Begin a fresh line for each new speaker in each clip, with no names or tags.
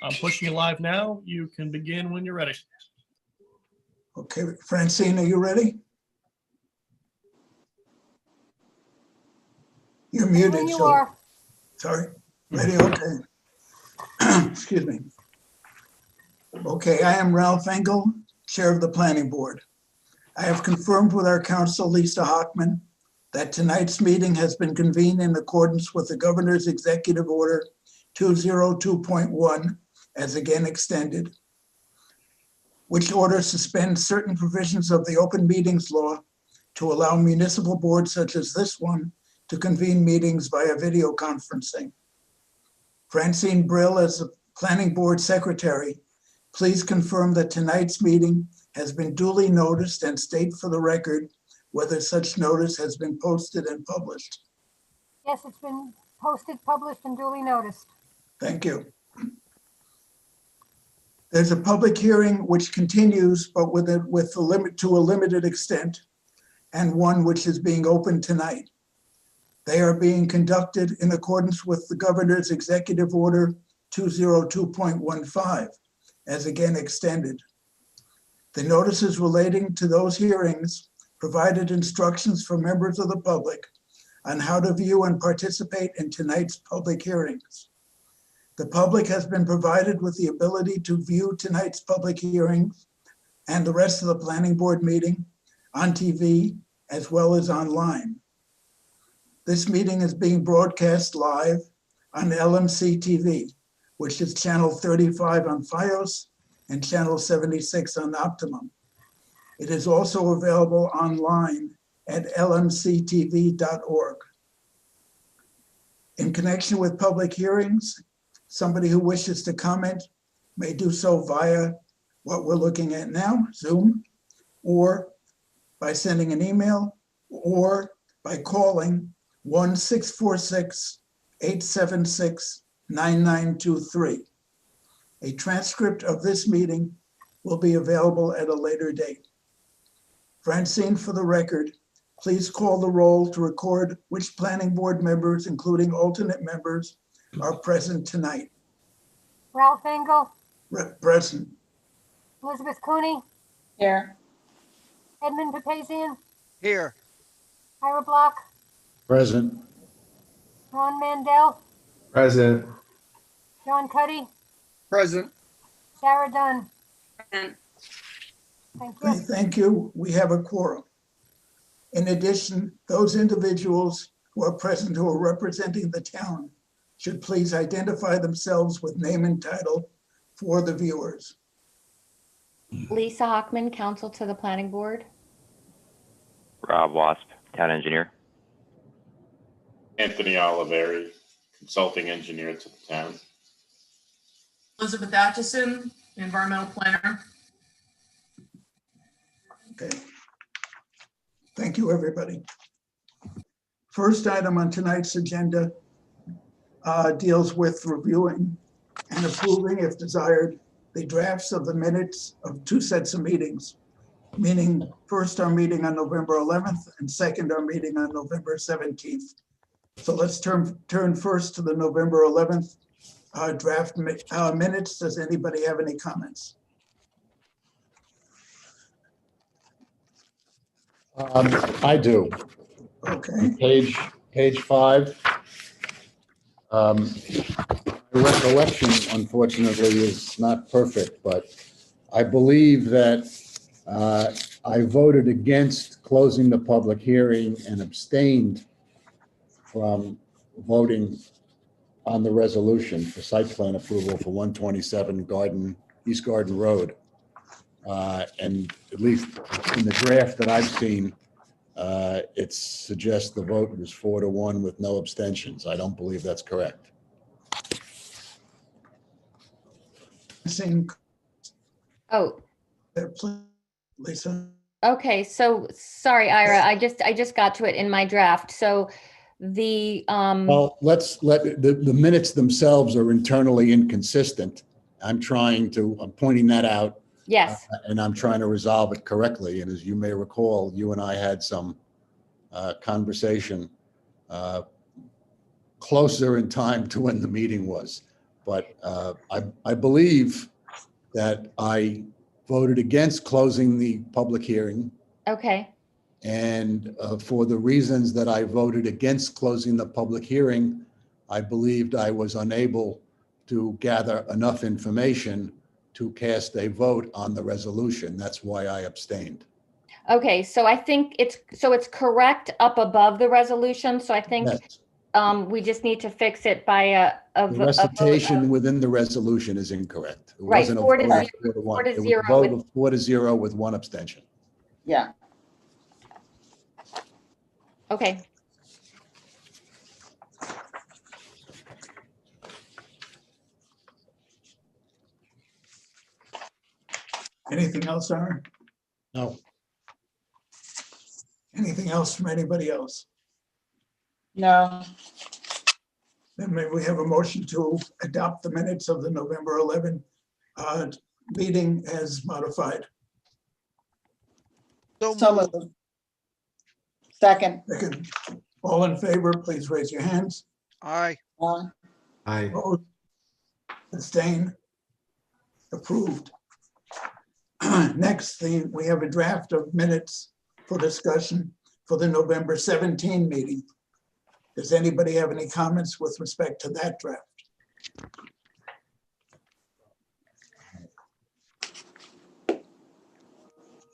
I'm pushing you live now. You can begin when you're ready.
Okay, Francine, are you ready? You're muted.
When you
so-
are.
Sorry, ready, okay. Excuse me. Okay, I am Ralph Engel, Chair of the Planning Board. I have confirmed with our counsel, Lisa Hockman, that tonight's meeting has been convened in accordance with the Governor's Executive Order 202.1, as again extended, which order suspends certain provisions of the Open Meetings Law to allow municipal boards such as this one to convene meetings via video conferencing. Francine Brill, as the Planning Board Secretary, please confirm that tonight's meeting has been duly noticed and state for the record whether such notice has been posted and published.
Yes, it's been posted, published, and duly noticed.
Thank you. There's a public hearing which continues, but with a limit to a limited extent, and one which is being opened tonight. They are being conducted in accordance with the Governor's Executive Order 202.15, as again extended. The notices relating to those hearings provided instructions for members of the public on how to view and participate in tonight's public hearings. The public has been provided with the ability to view tonight's public hearings and the rest of the planning board meeting on TV as well as online. This meeting is being broadcast live on LMC TV, which is channel 35 on Fios and channel 76 on Optimum. It is also available online at lmctv.org. In connection with public hearings, somebody who wishes to comment may do so via what we're looking at now, Zoom, or by sending an email, or by calling 1-646-876-9923. A transcript of this meeting will be available at a later date. Francine, for the record, please call the roll to record which planning board members, including alternate members, are present tonight.
Ralph Engel,
Present.
Elizabeth Cooney,
Here.
Edmund Papazian,
Here.
Ira Block,
Present.
Ron Mandel,
Present.
John Cuddy,
Present.
Sarah Dunn.
Present.
Thank
Okay,
you.
thank you. We have a quorum. In addition, those individuals who are present who are representing the town should please identify themselves with name and title for the viewers.
Lisa Hockman, counsel to the planning board.
Rob Wasp, town engineer.
Anthony Oliveri, consulting engineer to the town.
Elizabeth Atchison, environmental planner.
Okay. Thank you, everybody. First item on tonight's agenda deals with reviewing and approving, if desired, the drafts of the minutes of two sets of meetings, meaning first our meeting on November 11th and second our meeting on November 17th. So let's turn first to the November 11th draft minutes. Does anybody have any comments?
I do.
Okay.
Page 5. The recollection, unfortunately, is not perfect, but I believe that I voted against closing the public hearing and abstained from voting on the resolution for site plan approval for 127 East Garden Road. And at least in the draft that I've seen, it suggests the vote was 4-1 with no abstentions. I don't believe that's correct.
Oh,
Lisa.
okay. So sorry, Ira, I just got to it in my draft. So the,
Well, let's let the minutes themselves are internally inconsistent. I'm pointing that out.
yes,
And I'm trying to resolve it correctly. And as you may recall, you and I had some conversation closer in time to when the meeting was. But I believe that I voted against closing the public hearing.
Okay,
And for the reasons that I voted against closing the public hearing, I believed I was unable to gather enough information to cast a vote on the resolution. That's why I abstained.
okay, so I think it's correct up above the resolution, so I think
Yes.
we just need to fix it by a
The
vote
recitation
of,
within the resolution is incorrect. It
Right,
wasn't a
4 to
vote of
0,
4 to 1.
4 to
It was
0
a vote
with-
of 4 to 0 with one abstention.
Yeah,
okay.
Anything else, Aaron?
No.
Anything else from anybody else?
no,
Then may we have a motion to adopt the minutes of the November 11 meeting as modified.
so moved. Second,
Second, all in favor, please raise your hands.
aye.
Opposed? Abstain? Approved. Next, we have a draft of minutes for discussion for the November 17 meeting. Does anybody have any comments with respect to that draft?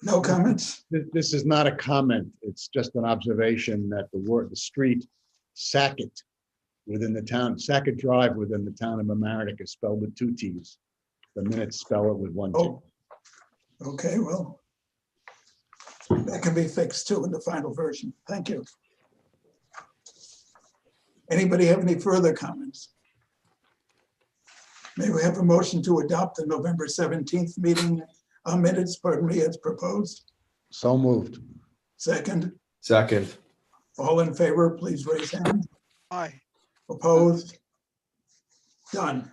No comments?
This is not a comment. It's just an observation that the street Sackett within the town, Sackett Drive within the town of Mamaroneck is spelled with 2 T's. The minutes spell it with 1 T.
Oh, okay, well, that can be fixed too in the final version. Thank you. Anybody have any further comments? May we have a motion to adopt the November 17th meeting minutes, pardon me, as proposed?
So moved.
Second,
Second.
all in favor, please raise hand.
Aye.
Opposed? Done.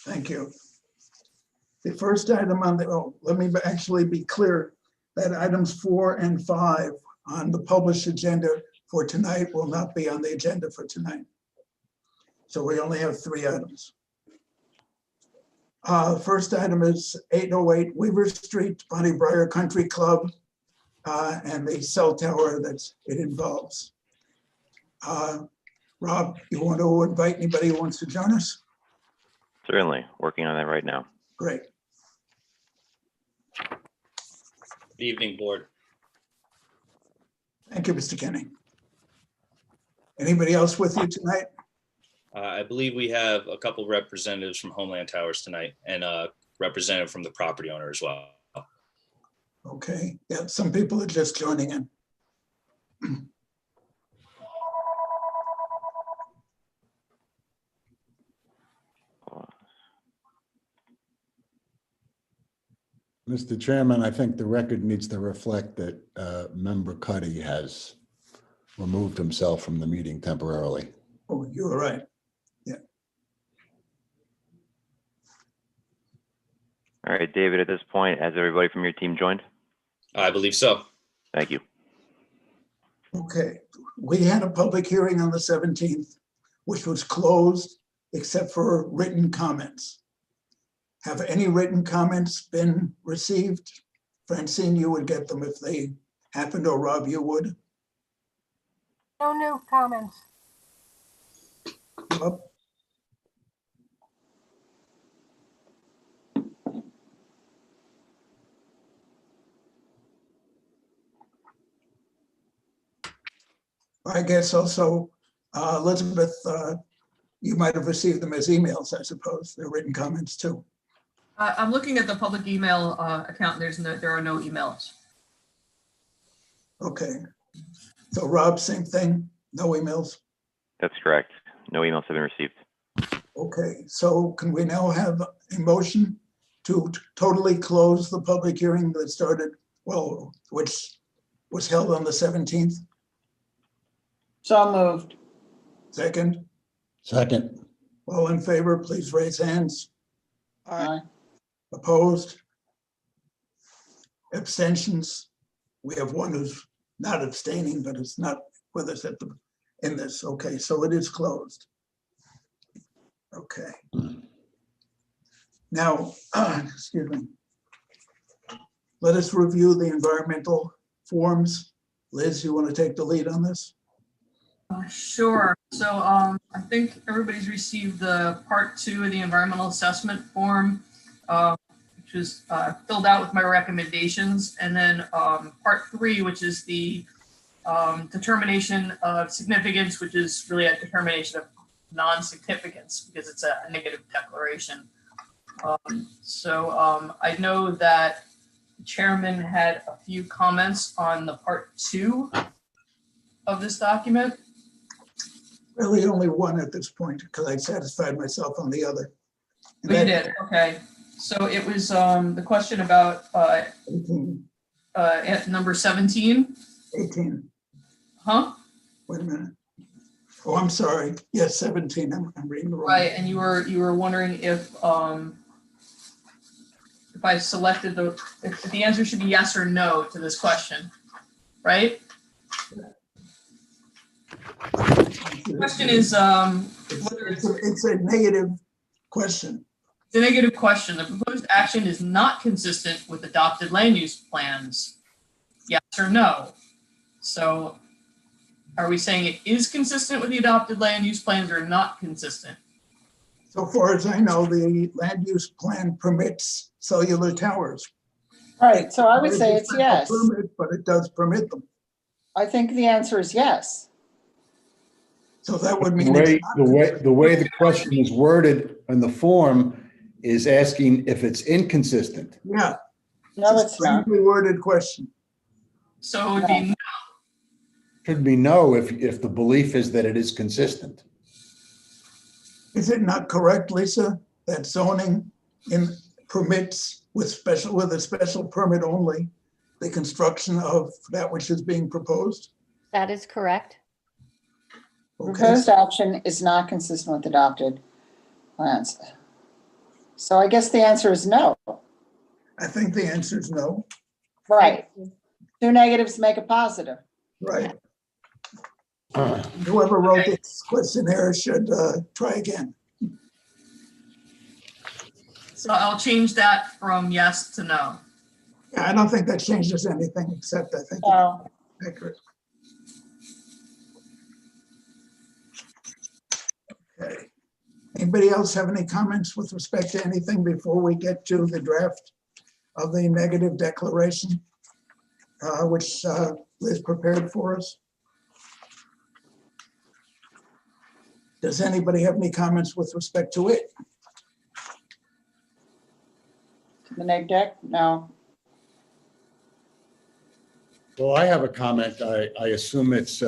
Thank you. The first item on the, let me actually be clear that items 4 and 5 on the published agenda for tonight will not be on the agenda for tonight. So we only have 3 items. First item is 808 Weaver Street, Bonnie Briar Country Club, and the cell tower that it involves. Rob, you want to invite anybody who wants to join us?
Certainly, working on that right now.
Great.
Good evening, Board.
Thank you, Mr. Kenny. Anybody else with you tonight?
I believe we have a couple representatives from Homeland Towers tonight and a representative from the property owner as well.
Okay, yeah, some people are just joining in.
Mr. Chairman, I think the record needs to reflect that Member Cuddy has removed himself from the meeting temporarily.
Oh, you were right.
All right, David, at this point, has everybody from your team joined?
I believe so.
Thank you.
Okay, we had a public hearing on the 17th, which was closed except for written comments. Have any written comments been received? Francine, you would get them if they happened, or Rob, you would?
No new comments.
Rob? I guess also, Elizabeth, you might have received them as emails, I suppose. They're written comments too.
I'm looking at the public email account. There are no emails.
Okay. So Rob, same thing, no emails?
That's correct. No emails have been received.
Okay, so can we now have a motion to totally close the public hearing that started, well, which was held on the 17th?
So moved.
Second,
Second.
all in favor, please raise hands.
Aye.
Opposed? Abstentions? We have one who's not abstaining, but it's not with us in this. Okay, so it is closed. Okay. Now, excuse me. Let us review the environmental forms. Liz, you want to take the lead on this?
Sure. So I think everybody's received the part 2 of the environmental assessment form, which is filled out with my recommendations. And then part 3, which is the determination of significance, which is really a determination of non-significance because it's a negative declaration. I know that the chairman had a few comments on the part 2 of this document.
Really only one at this point because I satisfied myself on the other. And
Oh, you
that-
did, okay. So it was the question about
18,
at number 17,
18,
huh?
wait a minute. Oh, I'm sorry. Yes, 17. I'm reading the wrong.
Right, and you were wondering if I selected if the answer should be yes or no to this question, right? The question is whether
It's a negative question.
the negative question. The proposed action is not consistent with adopted land use plans. Yes or no? So are we saying it is consistent with the adopted land use plans or not consistent?
So far as I know, the land use plan permits cellular towers.
Right, so I would say it's yes.
But it does permit them.
I think the answer is yes.
So that would
The
mean.
way,
it's not
the way the question is worded in the form is asking if it's inconsistent.
Yeah.
No,
a
it's not.
strangely worded question.
So it would be no.
Should be no if the belief is that it is consistent.
Is it not correct, Lisa, that zoning permits with a special permit only the construction of that which is being proposed?
That is correct.
Okay,
Proposed action is not consistent with adopted plans. So I guess the answer is no.
I think the answer is no.
Right. Two negatives make a positive.
Right. Whoever wrote this questionnaire should try again.
So I'll change that from yes to no.
Yeah, I don't think that changes anything except I think
So
it's accurate. Okay. Anybody else have any comments with respect to anything before we get to the draft of the negative declaration, which Liz prepared for us? Does anybody have any comments with respect to it?
the neg deck, no.
Well, I have a comment. I assume it's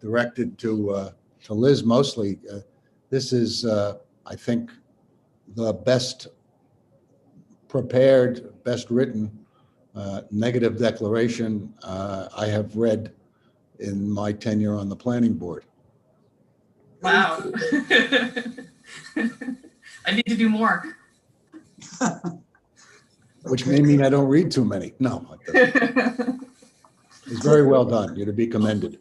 directed to Liz mostly. This is, I think, the best prepared, best written negative declaration I have read in my tenure on the planning board.
Wow. I need to do more.
Which may mean I don't read too many. No, it's very well done. You're to be commended.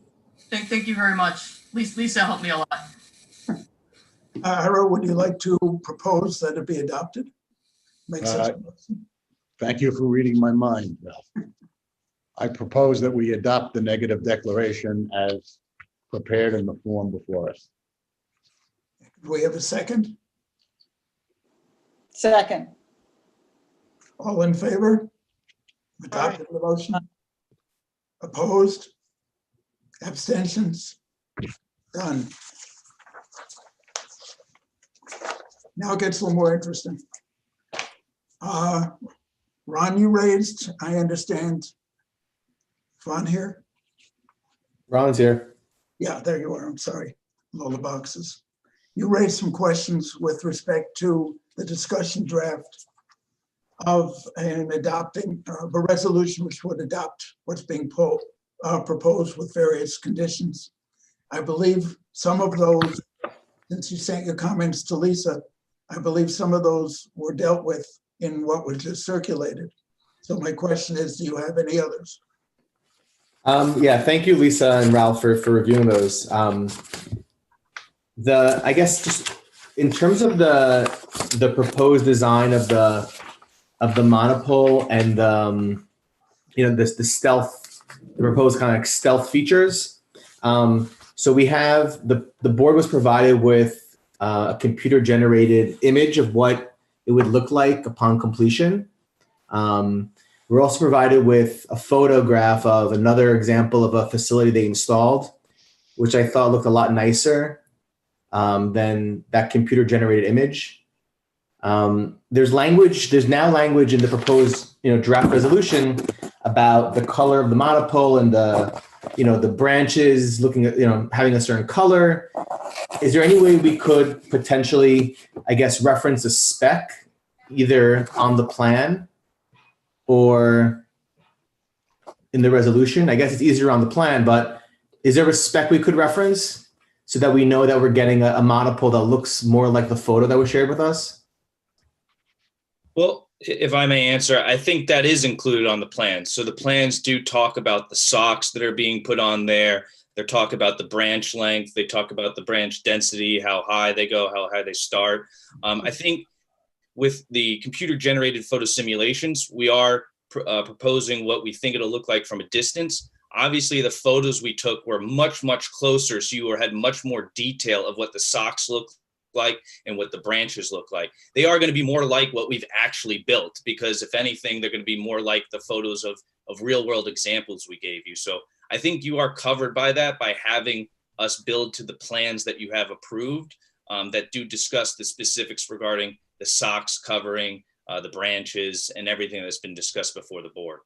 Thank you very much. Lisa helped me a lot.
Ira, would you like to propose that it be adopted? Make such a motion.
Thank you for reading my mind, Ralph. I propose that we adopt the negative declaration as prepared in the form before us.
Do we have a second?
Second,
All in favor? Adopted the motion? Opposed? Abstentions? Done. Now it gets a little more interesting. Ron, you raised, I understand. Ron here?
Ron's here.
Yeah, there you are. I'm sorry. Lola boxes. You raised some questions with respect to the discussion draft of an adopting a resolution which would adopt what's being proposed with various conditions. I believe some of those, since you sent your comments to Lisa, I believe some of those were dealt with in what was just circulated. So my question is, do you have any others?
Yeah, thank you, Lisa and Ralph, for reviewing those. I guess just in terms of the proposed design of the monopole and the proposed kind of like stealth features. So we have the board was provided with a computer generated image of what it would look like upon completion. We're also provided with a photograph of another example of a facility they installed, which I thought looked a lot nicer than that computer generated image. There's now language in the proposed draft resolution about the color of the monopole and the branches looking at having a certain color. Is there any way we could potentially, I guess, reference a spec either on the plan or in the resolution? I guess it's easier on the plan, but is there a spec we could reference so that we know that we're getting a monopole that looks more like the photo that was shared with us?
Well, if I may answer, I think that is included on the plans. So the plans do talk about the socks that are being put on there. They talk about the branch length. They talk about the branch density, how high they go, how high they start. I think with the computer generated photo simulations, we are proposing what we think it'll look like from a distance. Obviously, the photos we took were much, much closer. So you had much more detail of what the socks look like and what the branches look like. They are going to be more like what we've actually built, because if anything, they're going to be more like the photos of real world examples we gave you. So I think you are covered by that by having us build to the plans that you have approved that do discuss the specifics regarding the socks covering, the branches, and everything that's been discussed before the board.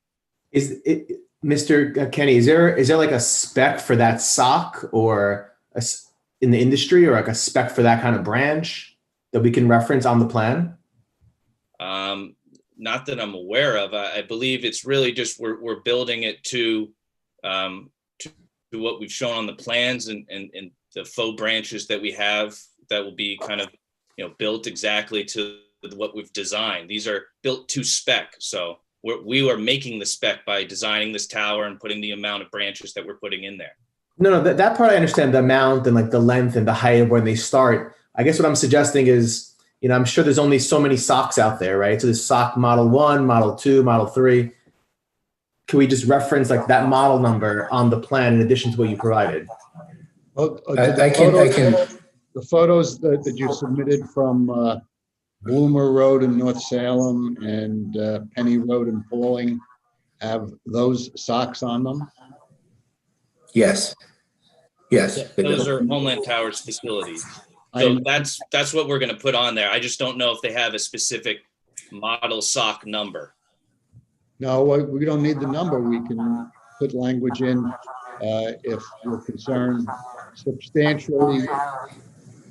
Is it, Mr. Kenny, is there like a spec for that sock or in the industry, or like a spec for that kind of branch that we can reference on the plan?
Not that I'm aware of. I believe it's really just we're building it to what we've shown on the plans and the faux branches that we have that will be kind of built exactly to what we've designed. These are built to spec. So we are making the spec by designing this tower and putting the amount of branches that we're putting in there.
No, that part I understand, the amount and like the length and the height of when they start. I guess what I'm suggesting is, I'm sure there's only so many socks out there, right? So there's sock model 1, model 2, model 3. Can we just reference like that model number on the plan in addition to what you provided?
Well,
I can.
The photos that you submitted from Bloomer Road in North Salem and Penny Road in Falling have those socks on them?
Yes.
Those are Homeland Towers facilities. So that's what we're going to put on there. I just don't know if they have a specific model sock number.
No, we don't need the number. We can put language in if we're concerned substantially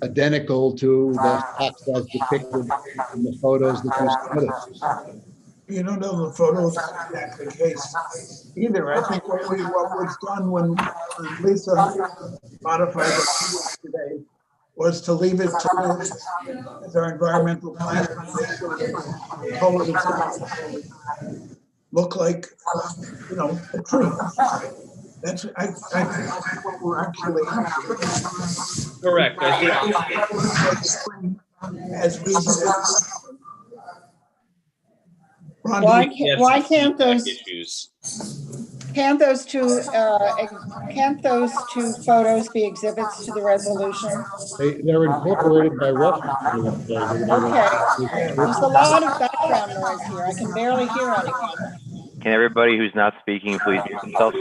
identical to the socks as depicted in the photos that you submitted.
You don't know the photos exactly the case either. I think what was done when Lisa modified it today was to leave it to as our environmental plan look like a tree. That's I think what we're actually
correct. I think
as reasonable.
Why can't those
issues?
can't those two photos be exhibits to the resolution?
They're incorporated by reference.
Okay. There's a lot of background noise here. I can barely hear anyone.
Can everybody who's not speaking please mute themselves?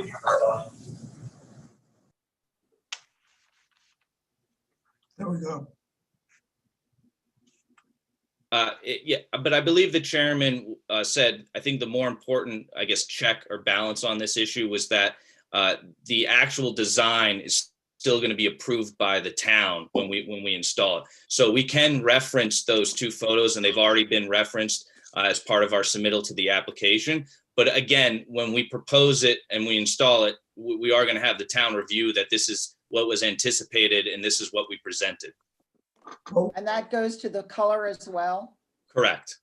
There we go.
Yeah, but I believe the chairman said, I think the more important, I guess, check or balance on this issue was that the actual design is still going to be approved by the town when we install it. So we can reference those two photos, and they've already been referenced as part of our submittal to the application. But again, when we propose it and we install it, we are going to have the town review that this is what was anticipated and this is what we presented.
And that goes to the color as well?
Correct.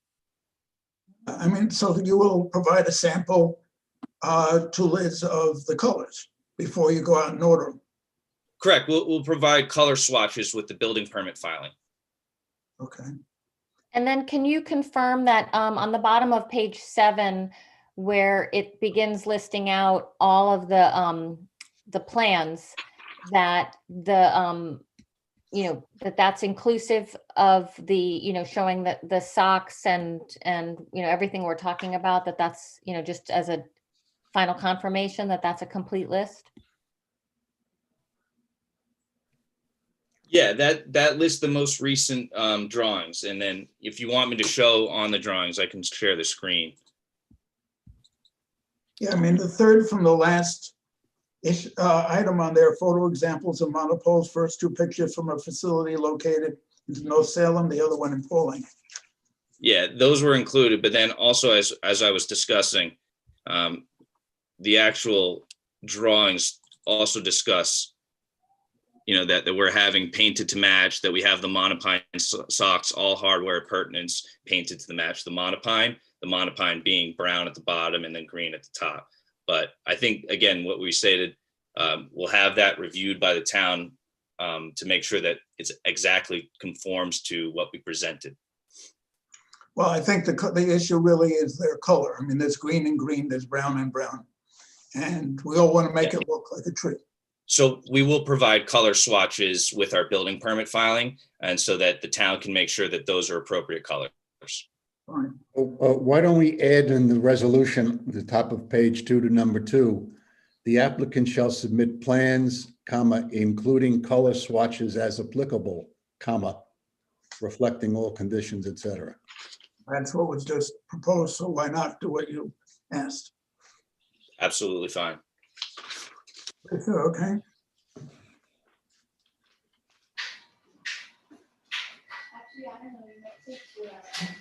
I mean, so you will provide a sample to Liz of the colors before you go out and order them?
Correct. We'll provide color swatches with the building permit filing.
Okay.
And then can you confirm that on the bottom of page 7, where it begins listing out all of the plans, that that's inclusive of the, showing that the socks and everything we're talking about, that's just as a final confirmation that that's a complete list?
Yeah, that lists the most recent drawings. And then if you want me to show on the drawings, I can share the screen.
Yeah, I mean, the third from the last item on there, photo examples of monopoles, first 2 pictures from a facility located in North Salem, the other one in Pauling.
Yeah, those were included, but then also as I was discussing, the actual drawings also discuss, that we're having painted to match, that we have the monopine socks, all hardware appurtenance painted to the match the monopine being brown at the bottom and then green at the top. But I think, again, what we stated, we'll have that reviewed by the town to make sure that it's exactly conforms to what we presented.
Well, I think the issue really is their color. I mean, there's green and green, there's brown and brown. And we all want to make it look like a tree.
So we will provide color swatches with our building permit filing, and so that the town can make sure that those are appropriate colors.
Fine.
Why don't we add in the resolution, the top of page 2 to number 2, the applicant shall submit plans, including color swatches as applicable, reflecting all conditions, etc.
That's what was just proposed, so why not do what you asked?
Absolutely fine.
Okay.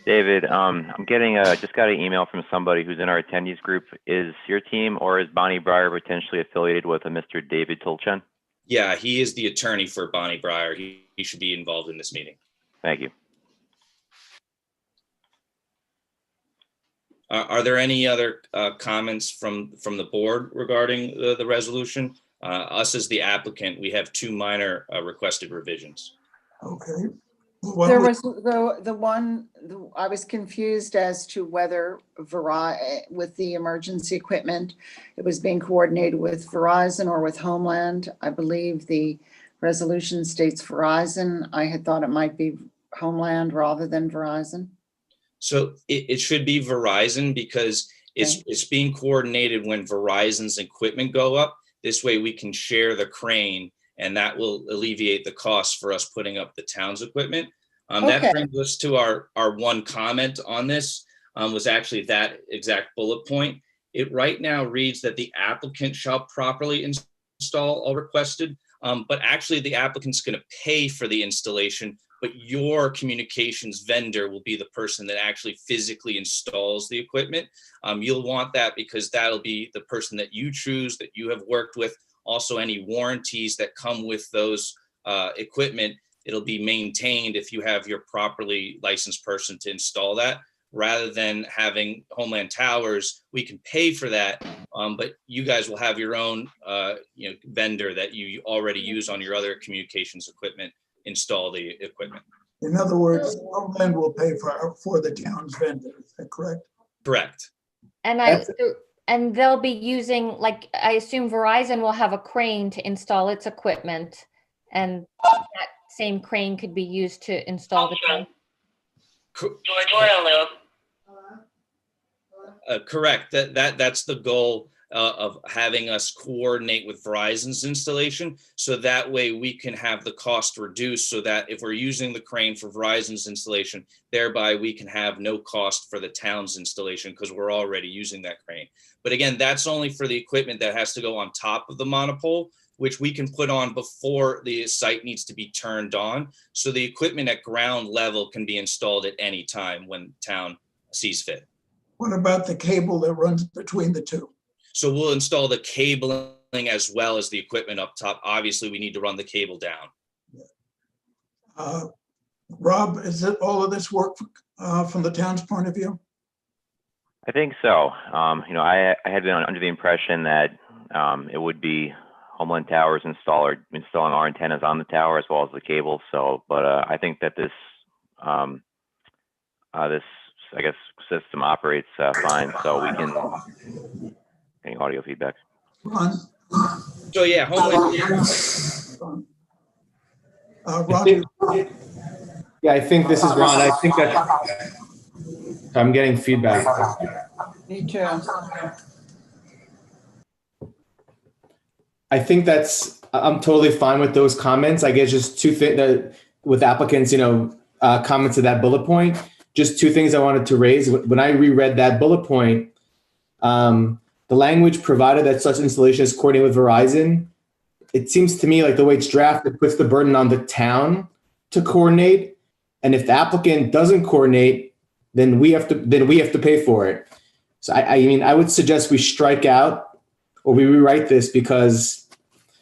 David, I'm getting just got an email from somebody who's in our attendees group. Is your team or is Bonnie Breyer potentially affiliated with a Mr. David Tolchen?
Yeah, he is the attorney for Bonnie Breyer. He should be involved in this meeting.
Thank you.
Are there any other comments from the board regarding the resolution? Us as the applicant, we have 2 minor requested revisions.
Okay.
There was the one, I was confused as to whether with the emergency equipment, it was being coordinated with Verizon or with Homeland. I believe the resolution states Verizon. I had thought it might be Homeland rather than Verizon.
So it should be Verizon, because it's being coordinated when Verizon's equipment go up. This way we can share the crane, and that will alleviate the cost for us putting up the town's equipment. That brings us to our one comment on this, was actually that exact bullet point. It right now reads that the applicant shall properly install all requested, but actually the applicant's going to pay for the installation, but your communications vendor will be the person that actually physically installs the equipment. You'll want that because that'll be the person that you choose, that you have worked with. Also, any warranties that come with those equipment, it'll be maintained if you have your properly licensed person to install that. Rather than having Homeland Towers, we can pay for that, but you guys will have your own vendor that you already use on your other communications equipment install the equipment.
In other words, Homeland will pay for the town's vendor. Is that correct?
Correct.
And they'll be using, like, I assume Verizon will have a crane to install its equipment, and that same crane could be used to install the crane.
Correct. That's the goal of having us coordinate with Verizon's installation, so that way we can have the cost reduced, so that if we're using the crane for Verizon's installation, thereby we can have no cost for the town's installation because we're already using that crane. But again, that's only for the equipment that has to go on top of the monopole, which we can put on before the site needs to be turned on. So the equipment at ground level can be installed at any time when town sees fit.
What about the cable that runs between the two?
So we'll install the cabling as well as the equipment up top. Obviously, we need to run the cable down.
Rob, is it all of this work from the town's point of view?
I think so. I had been under the impression that it would be Homeland Towers installing our antennas on the tower as well as the cable. So, but I think that this this, I guess, system operates fine. So we can, any audio feedback?
Ron?
So yeah, Homeland.
Ron,
Yeah, I think this is Ron. I think that I'm getting feedback.
Me too.
I think I'm totally fine with those comments. I guess just two things that with applicants, comments to that bullet point, just two things I wanted to raise. When I reread that bullet point, the language provided that such installation is coordinated with Verizon, it seems to me like the way it's drafted puts the burden on the town to coordinate. And if the applicant doesn't coordinate, then we have to pay for it. So I would suggest we strike out or we rewrite this because,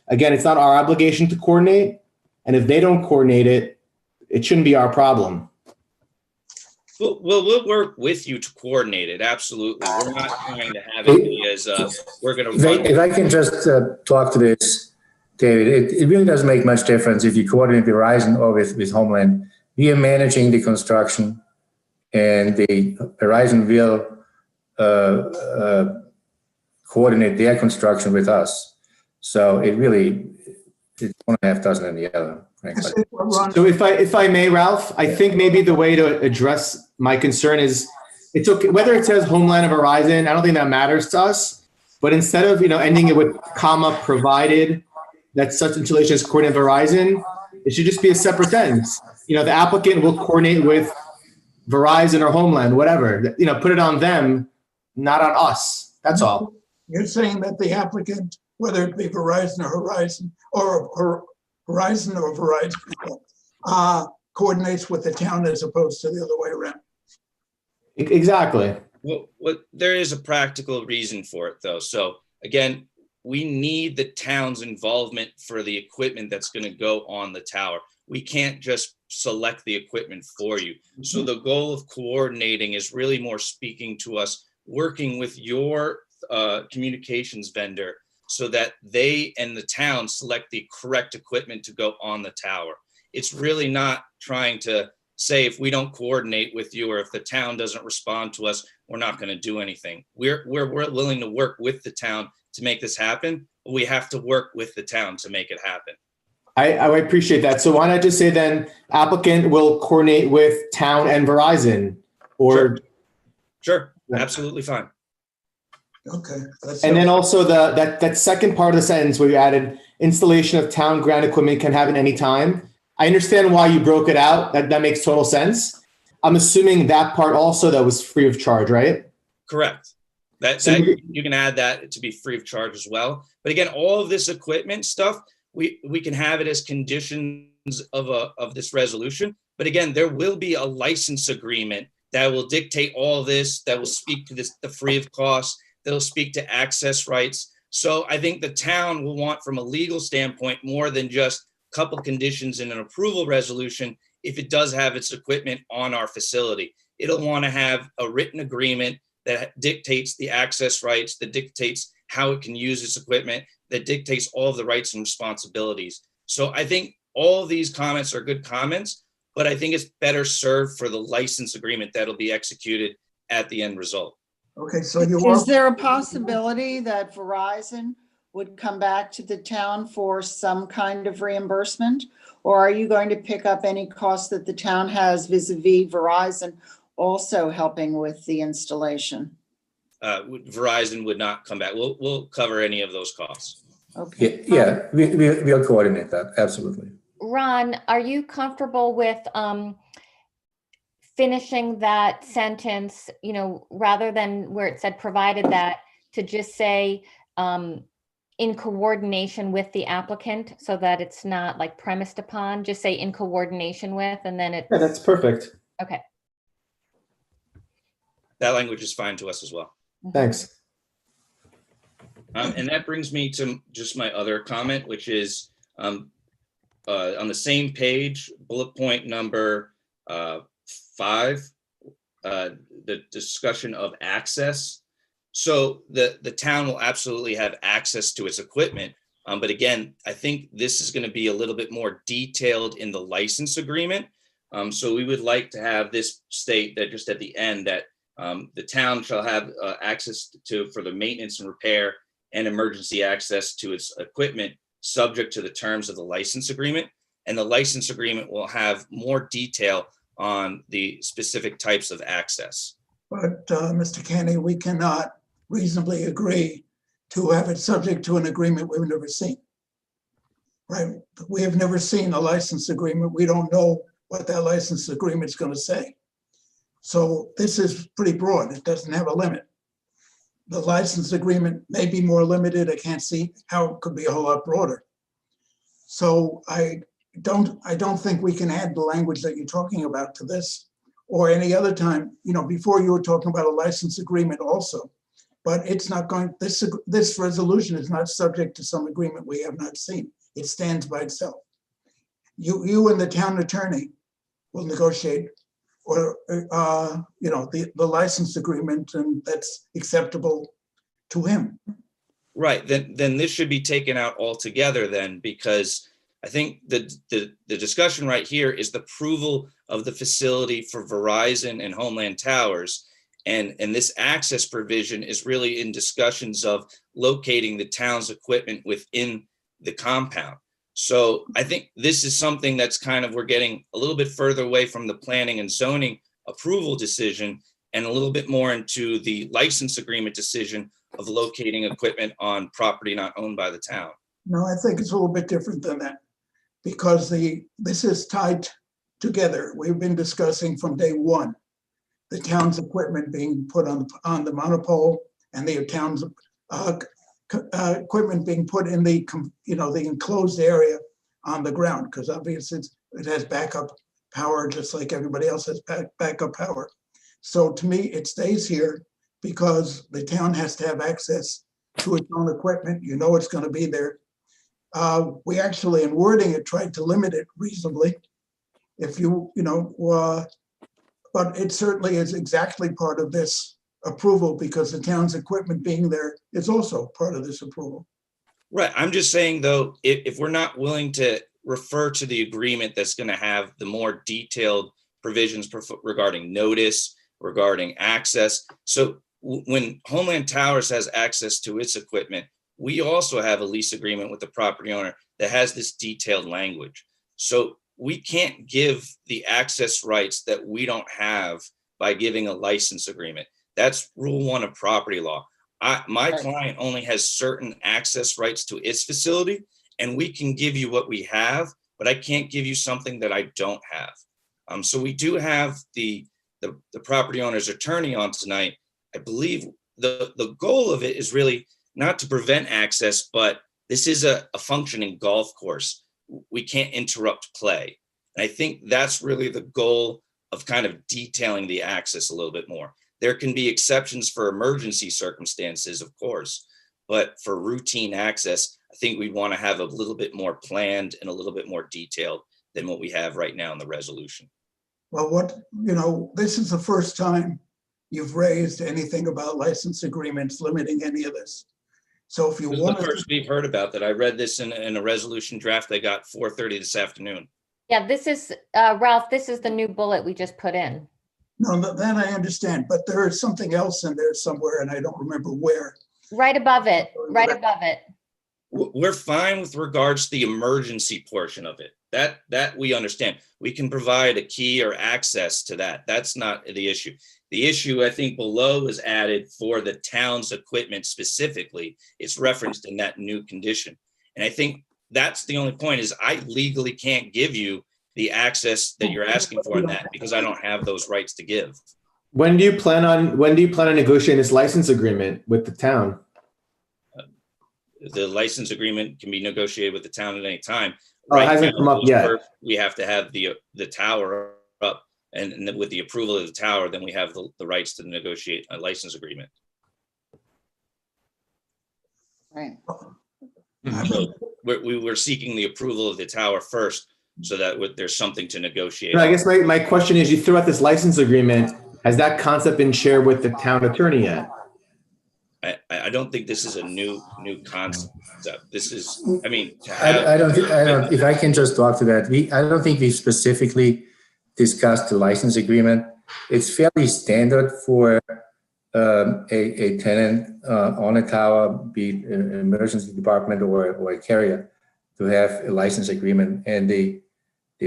again, it's not our obligation to coordinate. And if they don't coordinate it, it shouldn't be our problem.
We'll work with you to coordinate it. Absolutely. We're not trying to have it be as we're going to run.
If I can just talk to this, David, it really doesn't make much difference if you coordinate with Verizon or with Homeland. We are managing the construction, and the Verizon will coordinate their construction with us. So it's one and a half dozen in the other, frankly.
So if I may, Ralph, I think maybe the way to address my concern is it's okay whether it says Homeland or Verizon. I don't think that matters to us. But instead of ending it with comma provided that such installation is coordinated with Verizon, it should just be a separate sentence. The applicant will coordinate with Verizon or Homeland, whatever. Put it on them, not on us. That's all.
you're saying that the applicant, whether it be Verizon or Horizon or Verizon or Verizon, coordinates with the town as opposed to the other way around.
Exactly.
Well, there is a practical reason for it, though. So again, we need the town's involvement for the equipment that's going to go on the tower. We can't just select the equipment for you. So the goal of coordinating is really more speaking to us, working with your communications vendor so that they and the town select the correct equipment to go on the tower. It's really not trying to say if we don't coordinate with you or if the town doesn't respond to us, we're not going to do anything. We're willing to work with the town to make this happen, but we have to work with the town to make it happen.
I appreciate that. So why not just say then applicant will coordinate with town and Verizon or?
Sure. Absolutely fine.
Okay.
And then also that second part of the sentence where you added installation of town ground equipment can happen anytime. I understand why you broke it out. That makes total sense. I'm assuming that part also that was free of charge, right?
Correct. You can add that to be free of charge as well. But again, all of this equipment stuff, we can have it as conditions of this resolution. But again, there will be a license agreement that will dictate all this, that will speak to the free of cost, that'll speak to access rights. So I think the town will want, from a legal standpoint, more than just a couple conditions in an approval resolution. If it does have its equipment on our facility, it'll want to have a written agreement that dictates the access rights, that dictates how it can use its equipment, that dictates all of the rights and responsibilities. So I think all of these comments are good comments, but I think it's better served for the license agreement that'll be executed at the end result.
Okay, so
is there a possibility that Verizon would come back to the town for some kind of reimbursement? Or are you going to pick up any costs that the town has vis-a-vis Verizon also helping with the installation?
Verizon would not come back. We'll cover any of those costs.
Okay.
Yeah, we'll coordinate that, absolutely.
Ron, are you comfortable with finishing that sentence, rather than where it said provided that, to just say in coordination with the applicant, so that it's not like premised upon, just say in coordination with, and then it.
Yeah, that's perfect.
Okay.
That language is fine to us as well.
Thanks.
And that brings me to just my other comment, which is on the same page, bullet point number 5, the discussion of access. So the town will absolutely have access to its equipment. But again, I think this is going to be a little bit more detailed in the license agreement, So we would like to have this state that just at the end that the town shall have access to for the maintenance and repair and emergency access to its equipment, subject to the terms of the license agreement. And the license agreement will have more detail on the specific types of access.
But Mr. Kenny, we cannot reasonably agree to have it subject to an agreement we've never seen. Right? We have never seen a license agreement. We don't know what that license agreement is going to say. So this is pretty broad. It doesn't have a limit. The license agreement may be more limited. I can't see how it could be a whole lot broader. So I don't think we can add the language that you're talking about to this or any other time. You know, before you were talking about a license agreement also, but it's not going, this resolution is not subject to some agreement we have not seen. It stands by itself. You and the town attorney will negotiate or, you know, the license agreement, and that's acceptable to him.
Right, then this should be taken out altogether then, because I think the discussion right here is the approval of the facility for Verizon and Homeland Towers. And this access provision is really in discussions of locating the town's equipment within the compound. So I think this is something that's kind of, we're getting a little bit further away from the planning and zoning approval decision and a little bit more into the license agreement decision of locating equipment on property not owned by the town.
No, I think it's a little bit different than that because this is tied together. We've been discussing from day one, the town's equipment being put on the monopole and the town's equipment being put in the, you know, the enclosed area on the ground, because obviously it has backup power just like everybody else has backup power. So to me, it stays here because the town has to have access to its own equipment. You know it's going to be there. We actually, in wording it, tried to limit it reasonably. If you know, but it certainly is exactly part of this approval because the town's equipment being there is also part of this approval.
Right. I'm just saying, though, if we're not willing to refer to the agreement that's going to have the more detailed provisions regarding notice, regarding access. So when Homeland Towers has access to its equipment, we also have a lease agreement with the property owner that has this detailed language. So we can't give the access rights that we don't have by giving a license agreement. That's rule 1 of property law. My client only has certain access rights to its facility, and we can give you what we have, but I can't give you something that I don't have. So we do have the property owner's attorney on tonight. I believe the goal of it is really not to prevent access, but this is a functioning golf course. We can't interrupt play. And I think that's really the goal of kind of detailing the access a little bit more. There can be exceptions for emergency circumstances, of course, but for routine access, I think we want to have a little bit more planned and a little bit more detailed than what we have right now in the resolution.
Well, you know, this is the first time you've raised anything about license agreements limiting any of this. So if you
This is
want
the first we've heard about that. I read this in a resolution draft I got 4:30 this afternoon.
Yeah, this is, Ralph, this is the new bullet we just put in.
No, that I understand, but there is something else in there somewhere and I don't remember where.
Right above it, right above it.
We're fine with regards to the emergency portion of it. That we understand. We can provide a key or access to that. That's not the issue. The issue, I think, below is added for the town's equipment specifically. It's referenced in that new condition. And I think that's the only point is I legally can't give you the access that you're asking for in that because I don't have those rights to give.
When do you plan on negotiating this license agreement with the town?
The license agreement can be negotiated with the town at any time.
Oh, it hasn't come up yet.
First, we have to have the tower up, and with the approval of the tower, then we have the rights to negotiate a license agreement.
Right.
So we're seeking the approval of the tower first, so that there's something to negotiate.
No, I guess my question is, you threw out this license agreement. Has that concept been shared with the town attorney yet?
I don't think this is a new concept. This is, I mean,
I don't, if I can just talk to that, I don't think we specifically discussed the license agreement. It's fairly standard for a tenant on a tower, be it an emergency department or a carrier, to have a license agreement. And the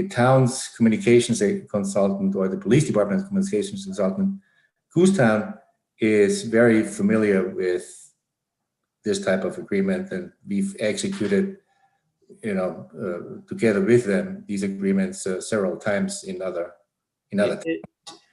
town's communications consultant or the police department's communications consultant, Goosetown, is very familiar with this type of agreement, and we've executed, together with them, these agreements several times in other.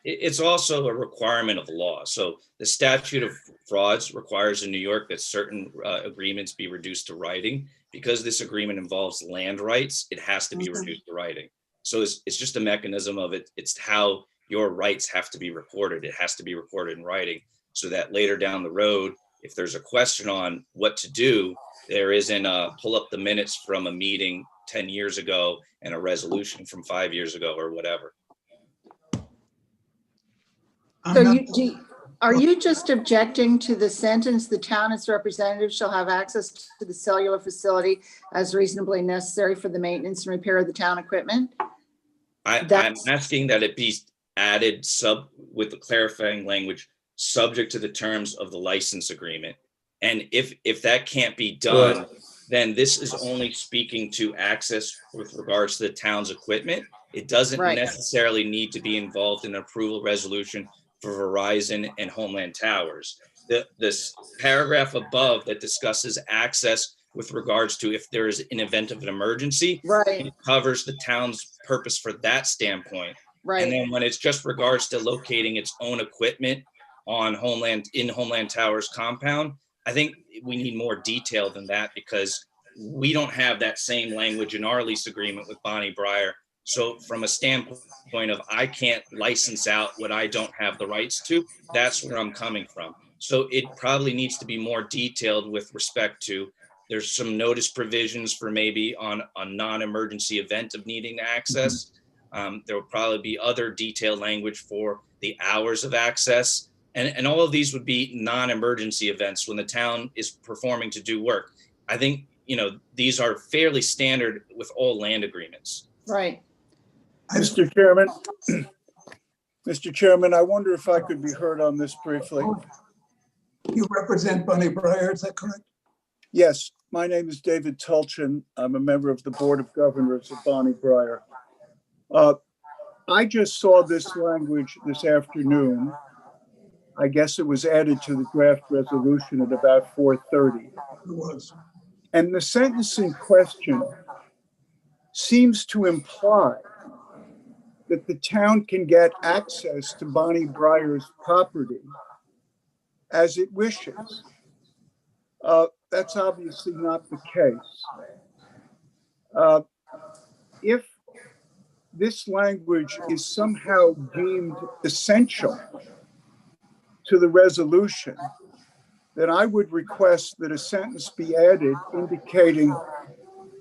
It's also a requirement of law. So the statute of frauds requires in New York that certain agreements be reduced to writing. Because this agreement involves land rights, it has to be reduced to writing. So it's just a mechanism of it. It's how your rights have to be recorded. It has to be recorded in writing so that later down the road, if there's a question on what to do, there isn't a pull up the minutes from a meeting 10 years ago and a resolution from 5 years ago or whatever.
So are you just objecting to the sentence, the town, its representatives shall have access to the cellular facility as reasonably necessary for the maintenance and repair of the town equipment?
I'm asking that it be added with the clarifying language, subject to the terms of the license agreement. And if that can't be done, then this is only speaking to access with regards to the town's equipment. It doesn't necessarily need to be involved in an approval resolution for Verizon and Homeland Towers. This paragraph above that discusses access with regards to if there is an event of an emergency, it covers the town's purpose for that standpoint. And then when it's just regards to locating its own equipment on Homeland Towers compound, I think we need more detail than that, because we don't have that same language in our lease agreement with Bonnie Breyer. So from a standpoint of I can't license out what I don't have the rights to, that's where I'm coming from. So it probably needs to be more detailed with respect to, there's some notice provisions for maybe on a non-emergency event of needing access. There will probably be other detailed language for the hours of access. And all of these would be non-emergency events when the town is performing to do work. I think, these are fairly standard with all land agreements.
Right.
Mr. Chairman, I wonder if I could be heard on this briefly.
You represent Bonnie Breyer, is that correct?
Yes, my name is David Tulchin. I'm a member of the Board of Governors of Bonnie Breyer. I just saw this language this afternoon. I guess it was added to the draft resolution at about 4:30. It
was.
And the sentence in question seems to imply that the town can get access to Bonnie Breyer's property as it wishes. That's obviously not the case. If this language is somehow deemed essential to the resolution, then I would request that a sentence be added indicating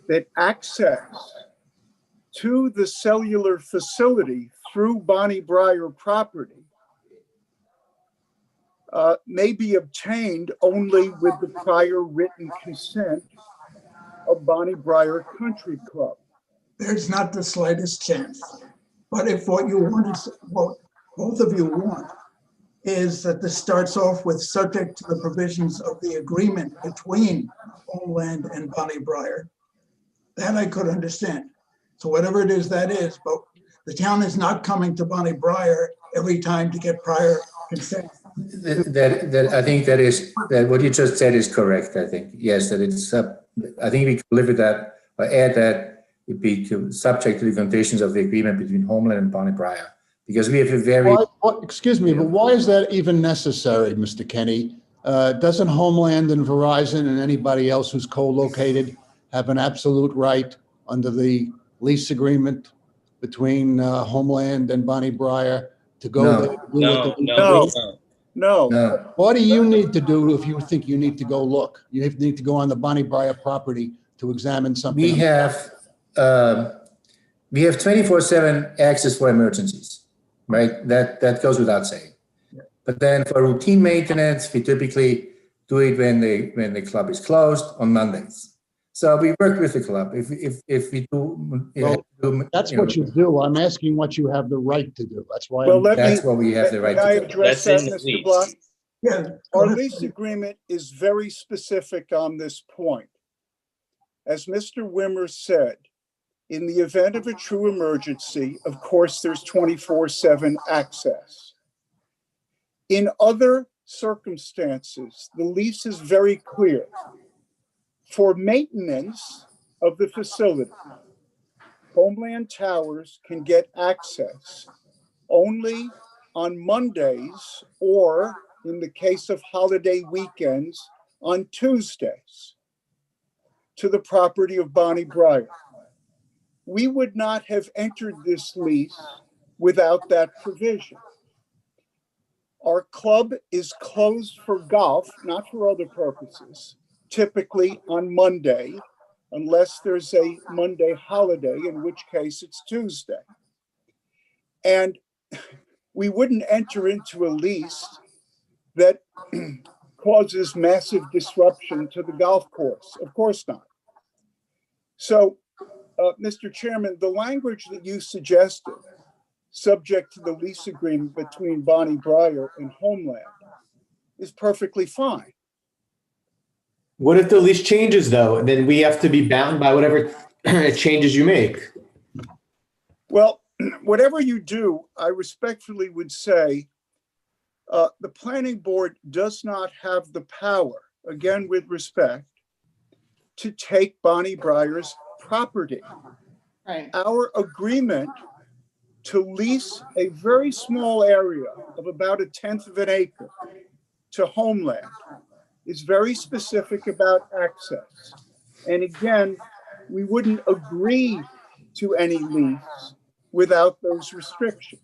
that access to the cellular facility through Bonnie Breyer property may be obtained only with the prior written consent of Bonnie Breyer Country Club.
There's not the slightest chance. But if what you want is, what both of you want, is that this starts off with subject to the provisions of the agreement between Homeland and Bonnie Breyer, that I could understand. So whatever it is, that is, but the town is not coming to Bonnie Breyer every time to get prior consent.
That I think that what you just said is correct. I think, yes, that it's, I think we can live with that, or add that it be subject to the conditions of the agreement between Homeland and Bonnie Breyer. Because we have a very...
Excuse me, but why is that even necessary, Mr. Kenny? Doesn't Homeland and Verizon and anybody else who's co-located have an absolute right under the lease agreement between Homeland and Bonnie Breyer to go there?
No.
What do you need to do if you think you need to go look? You need to go on the Bonnie Breyer property to examine something.
We have 24/7 access for emergencies. Right, that goes without saying. But then for routine maintenance, we typically do it when the club is closed on Mondays. So we work with the club. If we do,
That's what you do. I'm asking what you have the right to do. That's why.
Well,
I'm-
let me,
that's what we have the right
can I
to do.
address
That's
that,
in the
Mr.
lease.
Block?
Yeah. go
Our
ahead.
lease agreement is very specific on this point. As Mr. Wimmer said, in the event of a true emergency, of course, there's 24/7 access. In other circumstances, the lease is very clear. For maintenance of the facility, Homeland Towers can get access only on Mondays or, in the case of holiday weekends, on Tuesdays to the property of Bonnie Breyer. We would not have entered this lease without that provision. Our club is closed for golf, not for other purposes, typically on Monday, unless there's a Monday holiday, in which case it's Tuesday. And we wouldn't enter into a lease that causes massive disruption to the golf course. Of course not. So, Mr. Chairman, the language that you suggested, subject to the lease agreement between Bonnie Breyer and Homeland, is perfectly fine.
What if the lease changes though? Then we have to be bound by whatever changes you make.
Well, whatever you do, I respectfully would say the planning board does not have the power, again with respect, to take Bonnie Breyer's property.
Right.
Our agreement to lease a very small area of about 1/10 of an acre to Homeland is very specific about access. And again, we wouldn't agree to any lease without those restrictions.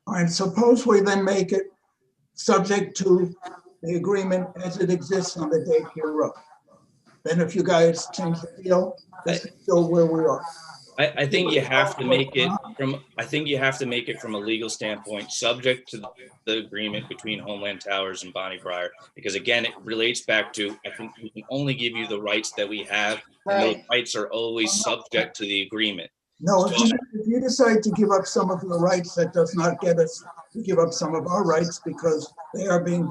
All right, suppose we then make it subject to the agreement as it exists on the date hereof. Then if you guys change the deal, this is still where we are.
I think you have to make it from a legal standpoint, subject to the agreement between Homeland Towers and Bonnie Breyer, because again, it relates back to, I think we can only give you the rights that we have, and those
Right.
rights are always subject to the agreement.
No, if you decide to give up some of your rights, that does not get us to give up some of our rights, because they are being,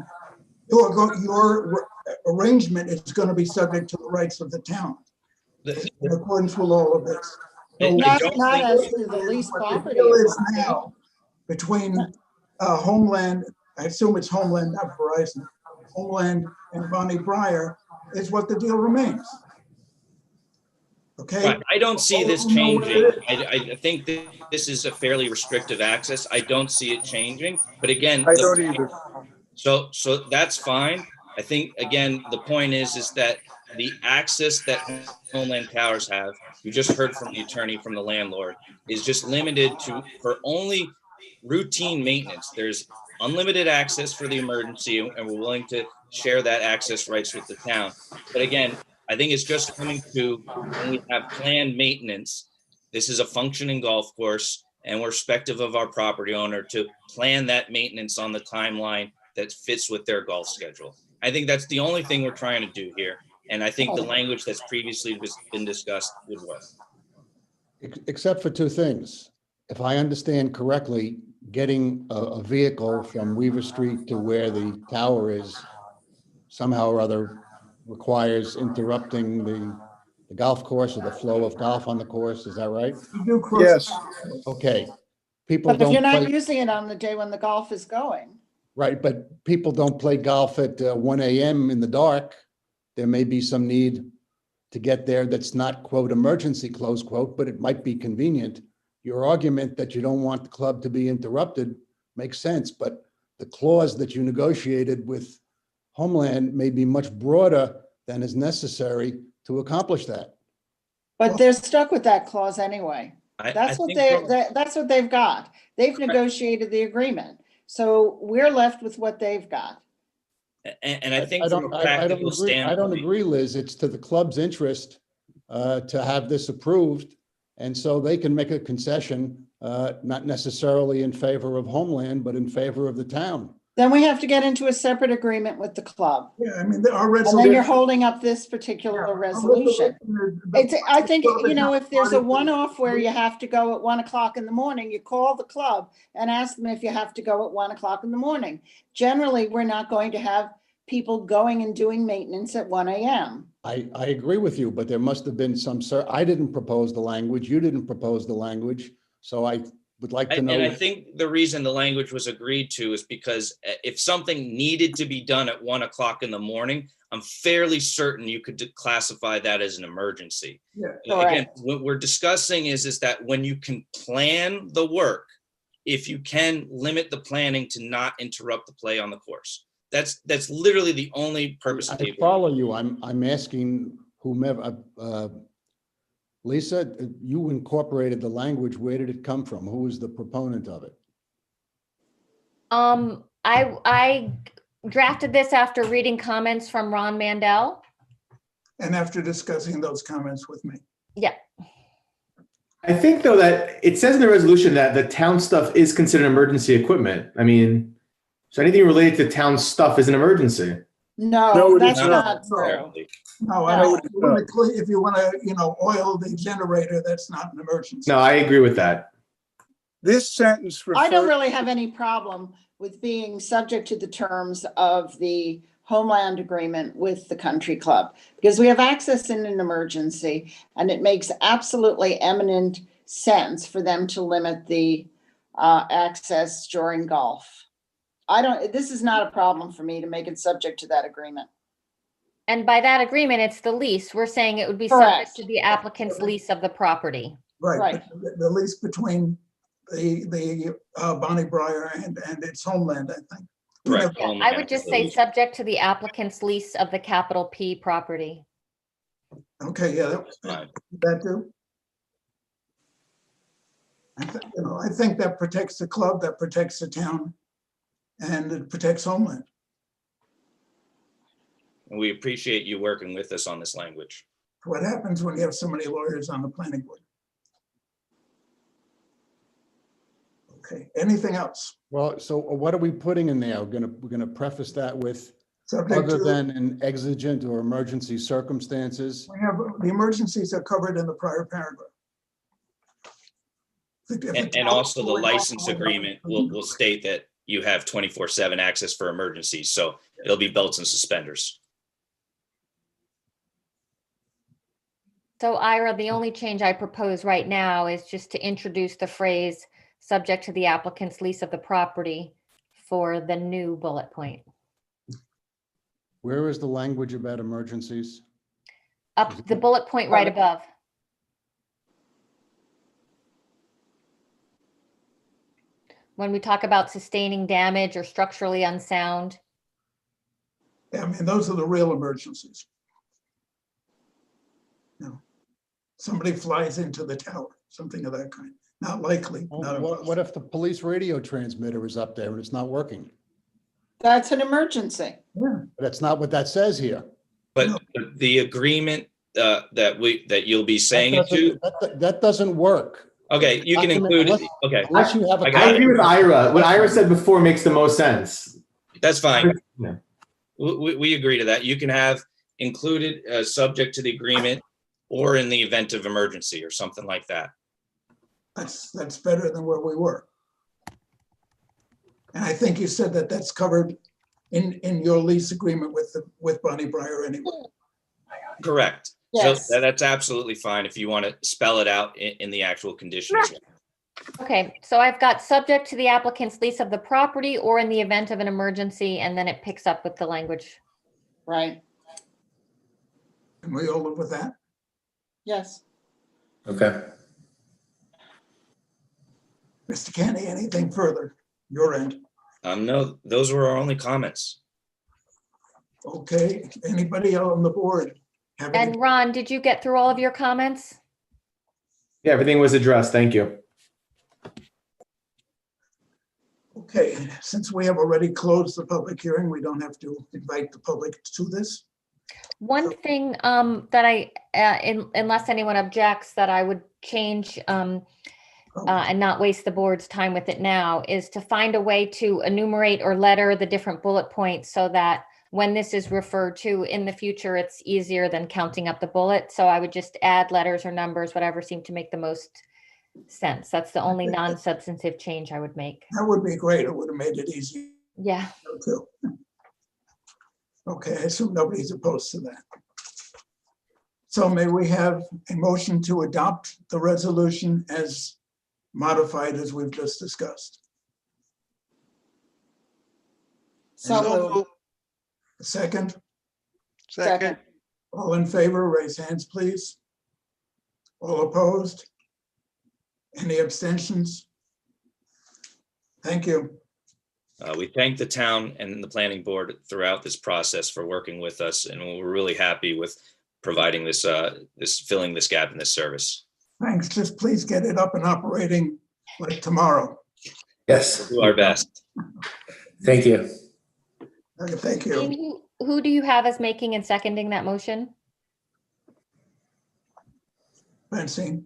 your arrangement is going to be subject to the rights of the town in accordance with all of this. So
Not as to the lease
what
property.
the deal is now between Homeland, I assume it's Homeland, not Verizon, Homeland and Bonnie Breyer is what the deal remains. Okay.
Right. I don't see this changing. I think that this is a fairly restrictive access. I don't see it changing. But again,
I don't either.
So that's fine. I think again, the point is that the access that Homeland Towers have, you just heard from the attorney from the landlord, is just limited to for only routine maintenance. There's unlimited access for the emergency, and we're willing to share that access rights with the town. But again, I think it's just coming to when we have planned maintenance. This is a functioning golf course, and we're respective of our property owner to plan that maintenance on the timeline that fits with their golf schedule. I think that's the only thing we're trying to do here. And I think the language that's previously been discussed would work.
Except for two things. If I understand correctly, getting a vehicle from Weaver Street to where the tower is somehow or other requires interrupting the golf course or the flow of golf on the course. Is that right?
Yes.
Okay. People
But if
don't
you're not
play,
using it on the day when the golf is going.
right, but people don't play golf at 1 a.m. in the dark. There may be some need to get there that's not, quote, emergency, close quote, but it might be convenient. Your argument that you don't want the club to be interrupted makes sense, but the clause that you negotiated with Homeland may be much broader than is necessary to accomplish that.
But they're stuck with that clause anyway.
I
That's what
think
that's what they've got. They've negotiated the agreement. So we're left with what they've got.
And I think
I
from a practical standpoint,
I don't agree, Liz. It's to the club's interest to have this approved. And so they can make a concession, not necessarily in favor of Homeland, but in favor of the town.
Then we have to get into a separate agreement with the club.
Yeah, I mean, our
And then
resolution.
you're holding up this particular resolution. It's, I think, you know, if there's a one-off where you have to go at 1 o'clock in the morning, you call the club and ask them if you have to go at 1 o'clock in the morning. Generally, we're not going to have people going and doing maintenance at 1 a.m.
I agree with you, but there must have been some, I didn't propose the language. You didn't propose the language. So I would like to know.
And I think the reason the language was agreed to is because if something needed to be done at 1 o'clock in the morning, I'm fairly certain you could classify that as an emergency.
Yeah.
Again, what we're discussing is that when you can plan the work, if you can limit the planning to not interrupt the play on the course. That's literally the only purpose of
I follow you. I'm asking whomever, Lisa, you incorporated the language. Where did it come from? Who was the proponent of it?
I drafted this after reading comments from Ron Mandel.
And after discussing those comments with me.
Yeah.
I think though that it says in the resolution that the town stuff is considered emergency equipment. I mean, so anything related to town stuff is an emergency.
No,
it
that's
is
not
not.
true.
No, I don't, if you want to, you know, oil the generator, that's not an emergency.
No, I agree with that.
This sentence
I don't
refers,
really have any problem with being subject to the terms of the Homeland Agreement with the country club, because we have access in an emergency, and it makes absolutely eminent sense for them to limit the access during golf. This is not a problem for me to make it subject to that agreement.
And by that agreement, it's the lease. We're saying it would be
Correct.
subject to the applicant's lease of the property.
Right, but the lease between the Bonnie Briar and its Homeland, I think.
Right.
Yeah, I would just say subject to the applicant's lease of the capital P property.
Okay, yeah, that too. I think that protects the club, that protects the town, and it protects Homeland.
And we appreciate you working with us on this language.
What happens when you have so many lawyers on the planning board? Okay, anything else?
Well, so what are we putting in there? We're gonna preface that with
Subject
other
to-
than in exigent or emergency circumstances.
We have, the emergencies are covered in the prior paragraph.
And also the license agreement will state that you have 24/7 access for emergencies. So it'll be belts and suspenders.
So Ira, the only change I propose right now is just to introduce the phrase subject to the applicant's lease of the property for the new bullet point.
Where is the language about emergencies?
Up the bullet point right above. When we talk about sustaining damage or structurally unsound.
Yeah, I mean, those are the real emergencies. No, somebody flies into the tower, something of that kind. Not likely. Not
What if the police radio transmitter is up there and it's not working?
That's an emergency.
Yeah.
That's not what that says here.
But the agreement that you'll be saying it to.
That doesn't work.
Okay, you can include it. Okay.
Unless you have a.
I agree with Ira. What Ira said before makes the most sense.
That's fine.
Yeah.
We agree to that. You can have included subject to the agreement or in the event of emergency or something like that.
That's better than where we were. And I think you said that that's covered in your lease agreement with Bonnie Briar anyway.
Correct.
Yes.
So that's absolutely fine if you want to spell it out in the actual conditions.
Okay, so I've got subject to the applicant's lease of the property or in the event of an emergency, and then it picks up with the language.
Right.
Can we all live with that?
Yes.
Okay.
Mr. Kenny, anything further? Your end.
No, those were our only comments.
Okay, anybody else on the board? Have any-
And Ron, did you get through all of your comments?
Yeah, everything was addressed. Thank you.
Okay, since we have already closed the public hearing, we don't have to invite the public to this.
One thing that unless anyone objects, that I would change and not waste the board's time with it now, is to find a way to enumerate or letter the different bullet points so that when this is referred to in the future, it's easier than counting up the bullets. So I would just add letters or numbers, whatever seemed to make the most sense. That's the only non-substantive change I would make.
That would be great. It would have made it easier
Yeah.
too. Okay, I assume nobody's opposed to that. So may we have a motion to adopt the resolution as modified as we've just discussed?
So moved.
A second,
Second.
all in favor, raise hands, please. All opposed? Any abstentions? Thank you.
We thank the town and the planning board throughout this process for working with us, and we're really happy with providing this, filling this gap in this service.
Thanks. Just please get it up and operating like tomorrow.
Yes,
Do our best.
thank you.
Okay, thank you.
Dean, who do you have as making and seconding that motion?
Francine,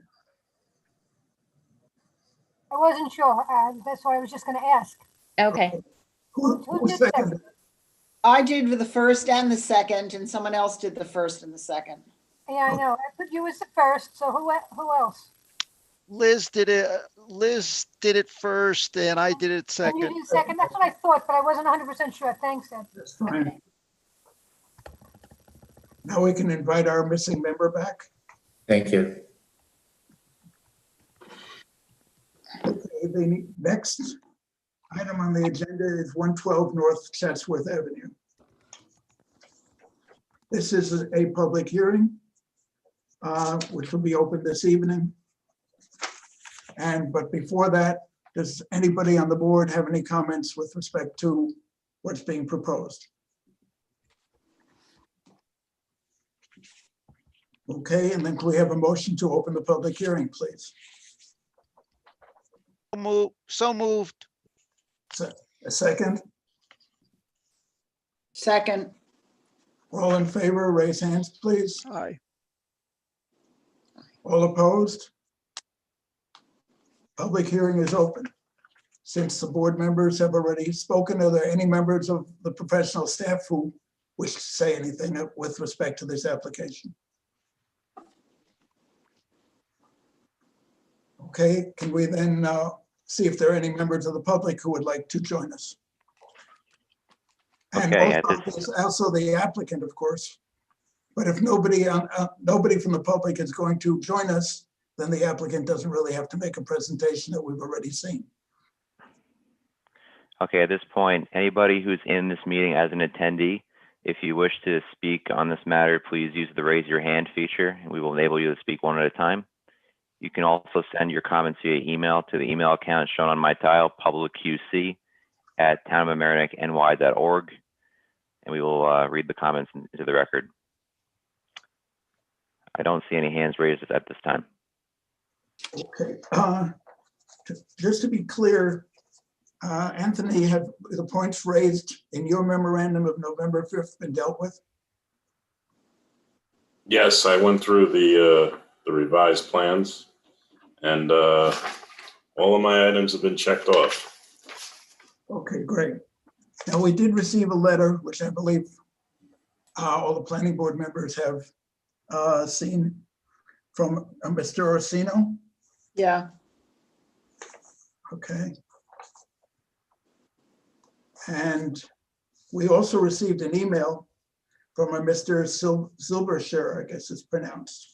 I wasn't sure. That's why I was just going to ask.
Okay.
who
did
seconded?
I did the first and the second, and someone else did the first and the second.
Yeah, I know. I put you as the first. So who else?
Liz did it. Liz did it first, and I did it
And
second.
you did second. That's what I thought, but I wasn't 100% sure. Thanks, Ed.
That's fine. Now we can invite our missing member back.
Thank you.
Okay, the next item on the agenda is 112 North Chatsworth Avenue. This is a public hearing, which will be open this evening. But before that, does anybody on the board have any comments with respect to what's being proposed? Okay, and then can we have a motion to open the public hearing, please?
So moved.
A second?
Second.
All in favor, raise hands, please.
Aye.
All opposed? Public hearing is open. Since the board members have already spoken, are there any members of the professional staff who wish to say anything with respect to this application? Okay, can we then see if there are any members of the public who would like to join us? And
Okay,
also the applicant, of course. But if nobody from the public is going to join us, then the applicant doesn't really have to make a presentation that we've already seen.
Okay, at this point, anybody who's in this meeting as an attendee, if you wish to speak on this matter, please use the raise your hand feature, and we will enable you to speak one at a time. You can also send your comments via email to the email account shown on my tile, publicqc@townofmamaroneckny.org, and we will read the comments into the record. I don't see any hands raised at this time.
Okay, just to be clear, Anthony, have the points raised in your memorandum of November 5th been dealt with?
Yes, I went through the revised plans, and all of my items have been checked off.
Okay, great. Now, we did receive a letter, which I believe all the planning board members have seen, from Mr. Orsino.
Yeah.
Okay. And we also received an email from a Mr. Silbershire, I guess it's pronounced.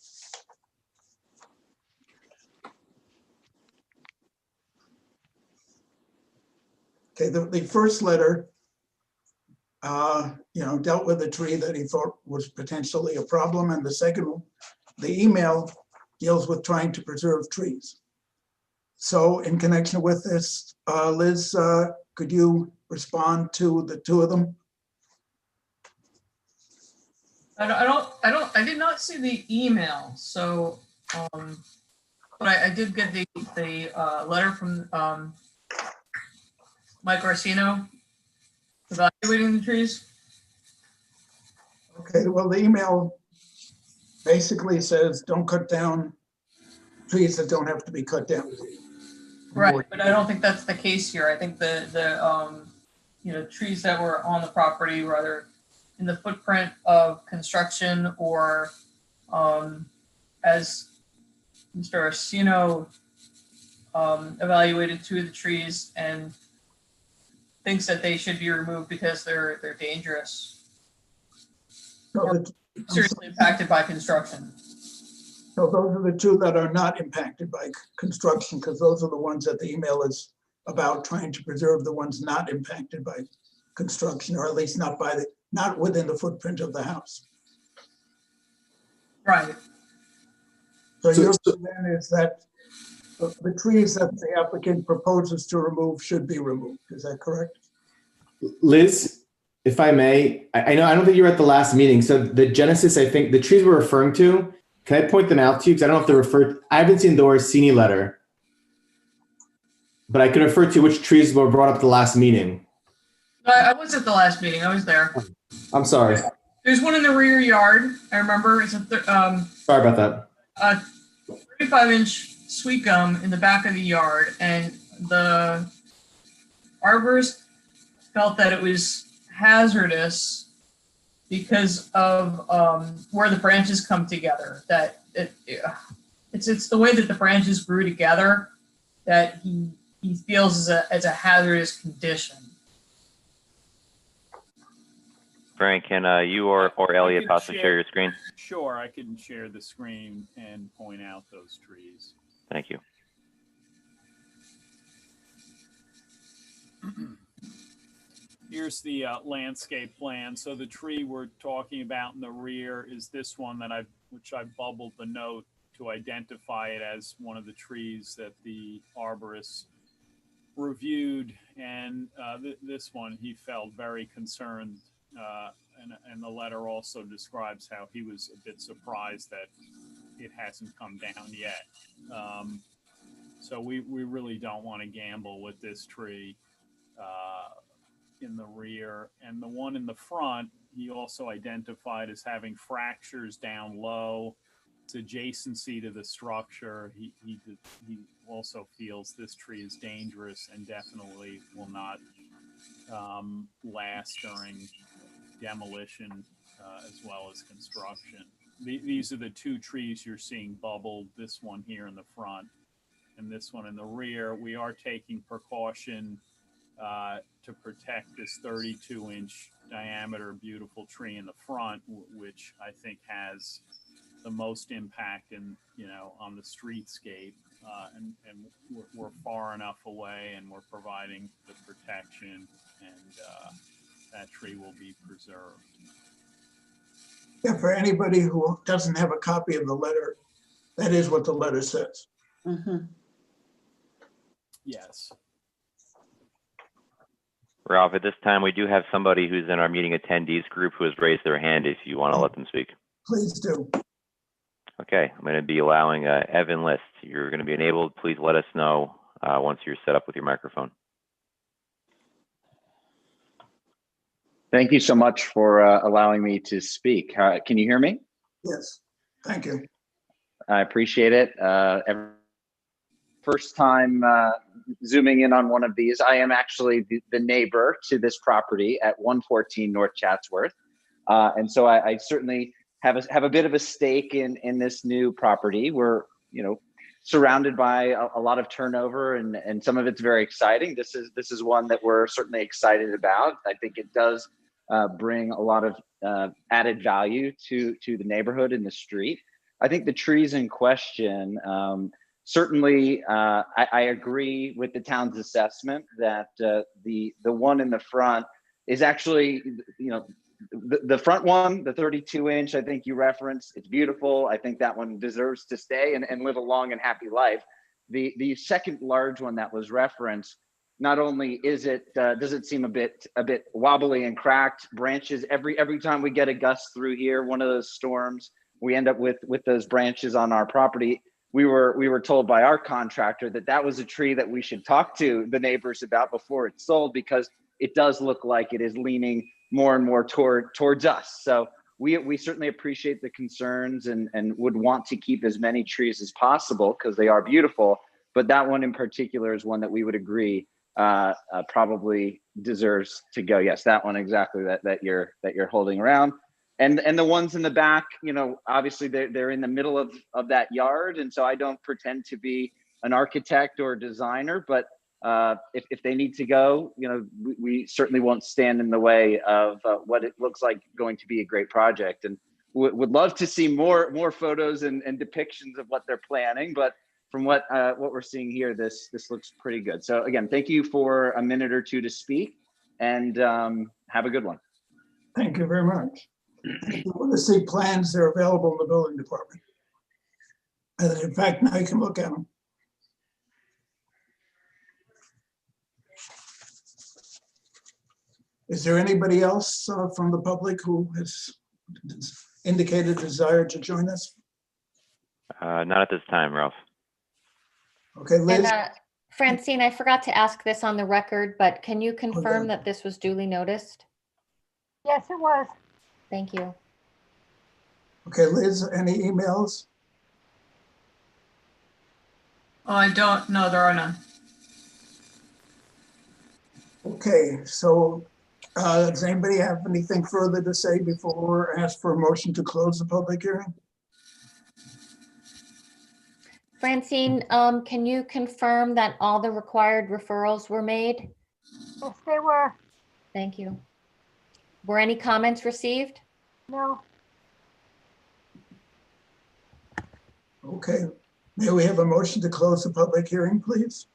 Okay, the first letter, dealt with a tree that he thought was potentially a problem, and the second one, the email, deals with trying to preserve trees. So in connection with this, Liz, could you respond to the two of them?
I did not see the email, so, but I did get the letter from Mike Orsino evaluating the trees.
Okay, well, the email basically says, don't cut down trees that don't have to be cut down.
Right, but I don't think that's the case here. I think trees that were on the property, whether in the footprint of construction or, as Mr. Orsino, evaluated two of the trees and thinks that they should be removed because they're dangerous, or seriously impacted by construction.
So those are the two that are not impacted by construction, because those are the ones that the email is about, trying to preserve the ones not impacted by construction, or at least not within the footprint of the house.
Right.
So your plan is that the trees that the applicant proposes to remove should be removed. Is that correct?
Liz, if I may, I know I don't think you were at the last meeting. So the Genesis, I think the trees we're referring to, can I point them out to you? Because I don't know if they're referred. I haven't seen the Orsini letter, but I can refer to which trees were brought up at the last meeting.
I was at the last meeting. I was there.
I'm sorry.
There's one in the rear yard. I remember. It's
Sorry about that.
35-inch sweet gum in the back of the yard, and the arborist felt that it was hazardous because of where the branches come together. That it's the way that the branches grew together that he feels as a hazardous condition.
Frank, can you or Elliot possibly share your screen?
Sure, I can share the screen and point out those trees.
Thank you.
Here's the landscape plan. So the tree we're talking about in the rear is this one that which I bubbled the note to identify it as one of the trees that the arborist reviewed. And this one, he felt very concerned. And the letter also describes how he was a bit surprised that it hasn't come down yet. So we really don't want to gamble with this tree in the rear. And the one in the front, he also identified as having fractures down low. It's adjacency to the structure. He also feels this tree is dangerous and definitely will not last during demolition as well as construction. These are the two trees you're seeing bubbled, this one here in the front and this one in the rear. We are taking precaution to protect this 32-inch diameter beautiful tree in the front, which I think has the most impact on the streetscape. And we're far enough away and we're providing the protection, and that tree will be preserved.
Yeah, for anybody who doesn't have a copy of the letter, that is what the letter says.
Mm-hmm.
Yes.
Ralph, at this time, we do have somebody who's in our meeting attendees group who has raised their hand if you want to let them speak.
Please do.
Okay, I'm going to be allowing Evan List. You're going to be enabled. Please let us know once you're set up with your microphone.
Thank you so much for allowing me to speak. Can you hear me?
Yes, thank you.
I appreciate it. First time zooming in on one of these. I am actually the neighbor to this property at 114 North Chatsworth. And so I certainly have a bit of a stake in this new property. We're, surrounded by a lot of turnover, and some of it's very exciting. This is one that we're certainly excited about. I think it does bring a lot of added value to the neighborhood and the street. I think the trees in question, certainly I agree with the town's assessment that the one in the front is actually, the front one, the 32-inch, I think you referenced, it's beautiful. I think that one deserves to stay and live a long and happy life. The second large one that was referenced, not only does it seem a bit wobbly and cracked, branches every time we get a gust through here, one of those storms, we end up with those branches on our property. We were told by our contractor that was a tree that we should talk to the neighbors about before it's sold, because it does look like it is leaning more and more towards us. So we certainly appreciate the concerns and would want to keep as many trees as possible because they are beautiful. but that one in particular is one that we would agree probably deserves to go. Yes, that one exactly that you're holding around. And the ones in the back, you know, obviously they're in the middle of that yard. And so I don't pretend to be an architect or a designer, but if they need to go, you know, we certainly won't stand in the way of what it looks like going to be a great project. And would love to see more photos and depictions of what they're planning. But from what we're seeing here, this looks pretty good. So again, thank you for a minute or two to speak, and have a good one.
Thank you very much. If you want to see plans, they're available in the building department. And in fact, now you can look at them. Is there anybody else from the public who has indicated a desire to join us?
Not at this time, Ralph.
Okay, Liz.
And Francine, I forgot to ask this on the record, but can you confirm that this was duly noticed?
Yes, it was.
Thank you.
Okay, Liz, any emails?
Oh, I don't know. There are none.
Okay, so does anybody have anything further to say before I ask for a motion to close the public hearing?
Francine, can you confirm that all the required referrals were made?
Yes, they were.
Thank you. Were any comments received?
No.
Okay, may we have a motion to close the public hearing, please?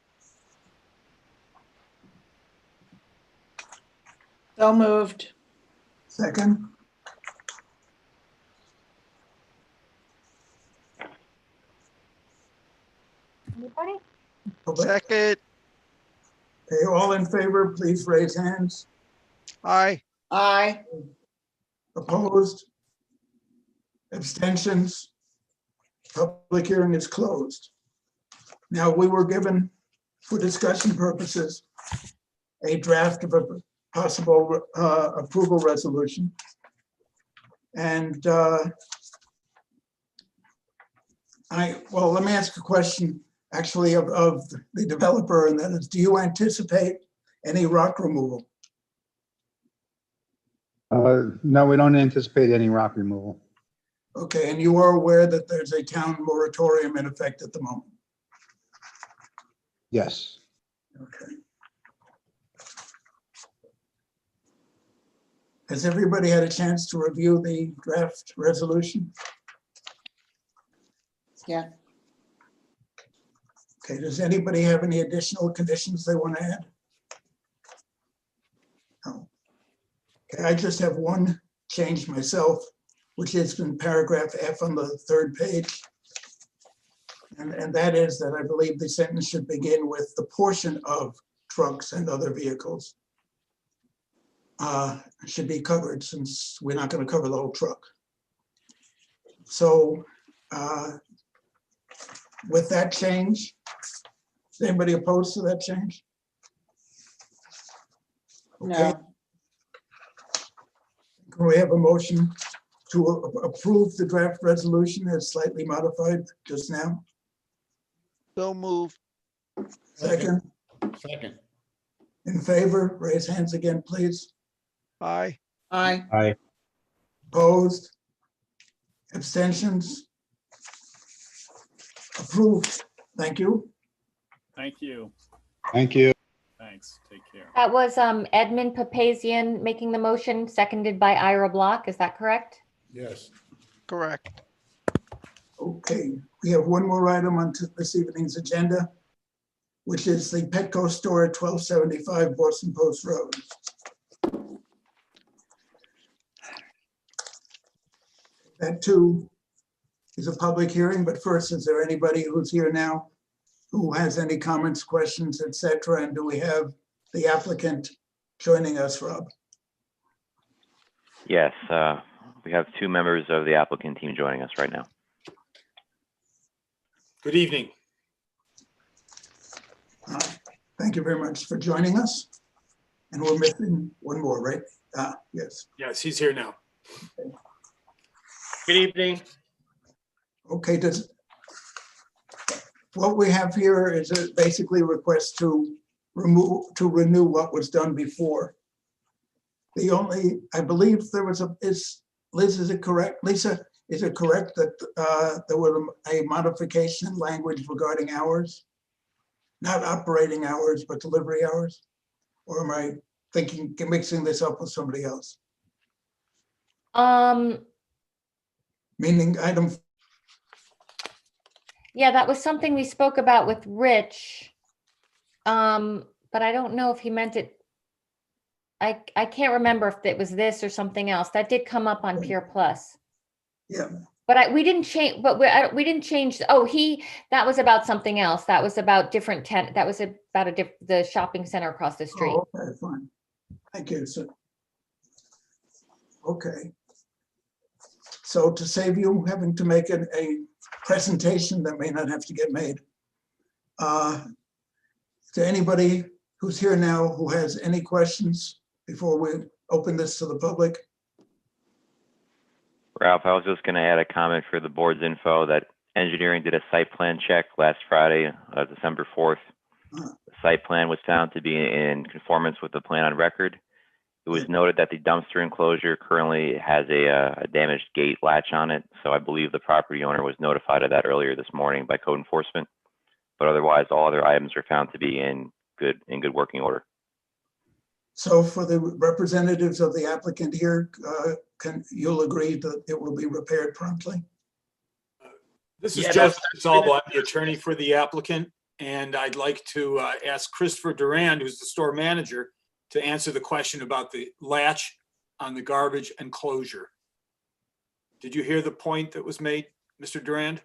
So moved.
Second,
Anybody?
Second.
okay, all in favor, please raise hands.
Aye.
Aye.
Opposed? Abstentions? Public hearing is closed. Now, we were given, for discussion purposes, a draft of a possible approval resolution. And well, let me ask a question actually of the developer, and that is, do you anticipate any rock removal?
No, we don't anticipate any rock removal.
Okay, and you are aware that there's a town moratorium in effect at the moment?
Yes.
Okay. Has everybody had a chance to review the draft resolution?
Yeah.
Okay, does anybody have any additional conditions they want to add? No. Okay, I just have one change myself, which is in paragraph F on the third page. And that is that I believe the sentence should begin with the portion of trucks and other vehicles should be covered, since we're not going to cover the whole truck. So with that change, is anybody opposed to that change? Okay.
No.
Can we have a motion to approve the draft resolution as slightly modified just now?
So moved.
Second,
Second.
in favor, raise hands again, please.
Aye.
Aye.
Aye.
Opposed? Abstentions? Approved. Thank you.
Thank you.
Thank you.
Thanks. Take care.
That was Edmund Papazian making the motion, seconded by Ira Block. Is that correct?
Yes.
Correct.
Okay, we have one more item on this evening's agenda, which is the Petco store at 1275 Boston Post Road. That too is a public hearing, but first, is there anybody who's here now who has any comments, questions, etc.? And do we have the applicant joining us, Rob?
Yes, we have two members of the applicant team joining us right now.
Good evening.
Thank you very much for joining us. And we're missing one more, right? Yes.
Yes, he's here now.
Okay.
Good evening.
Okay, what we have here is basically a request to renew what was done before. The only, I believe there was Liz, is it correct? Lisa, is it correct that there was a modification in language regarding hours? Not operating hours, but delivery hours? Or am I mixing this up with somebody else? Meaning item.
Yeah, that was something we spoke about with Rich. But I don't know if he meant it. I can't remember if it was this or something else. That did come up on Peer Plus.
Yeah.
But we didn't change, we didn't change. Oh, that was about something else. That was about that was about the shopping center across the street.
Oh, okay, fine. Thank you. So, okay. So to save you having to make a presentation that may not have to get made, to anybody who's here now who has any questions before we open this to the public?
Ralph, I was just going to add a comment for the board's info that engineering did a site plan check last Friday, December 4th. The site plan was found to be in conformance with the plan on record. It was noted that the dumpster enclosure currently has a damaged gate latch on it, so I believe the property owner was notified of that earlier this morning by code enforcement. But otherwise, all other items are found to be in good working order.
So for the representatives of the applicant here, you'll agree that it will be repaired promptly?
This is Joseph Salvo. I'm the attorney for the applicant, and I'd like to ask Christopher Durand, who's the store manager, to answer the question about the latch on the garbage enclosure. Did you hear the point that was made, Mr. Durand?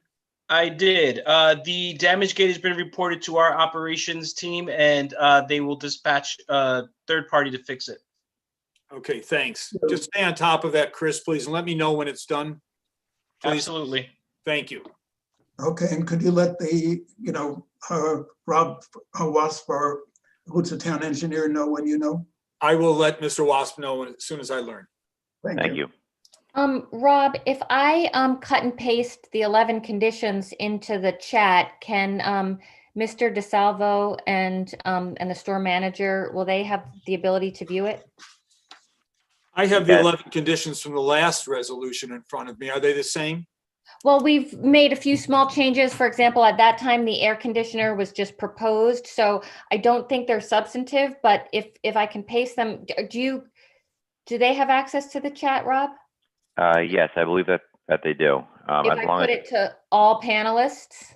I did. The damage gate has been reported to our operations team, and they will dispatch a third party to fix it.
Okay, thanks. Just stay on top of that, Chris, please, and let me know when it's done. Please.
Absolutely.
Thank you.
Okay, and could you let the, Rob Wasp, who's the town engineer, know when you know?
I will let Mr. Wasp know as soon as I learn.
Thank you.
Rob, if I cut and paste the 11 conditions into the chat, can Mr. DeSalvo and the store manager, will they have the ability to view it?
I have the 11 conditions from the last resolution in front of me. Are they the same?
Well, we've made a few small changes. For example, at that time, the air conditioner was just proposed, so I don't think they're substantive, but if I can paste them, do they have access to the chat, Rob?
Yes, I believe that they do.
If I put it to all panelists?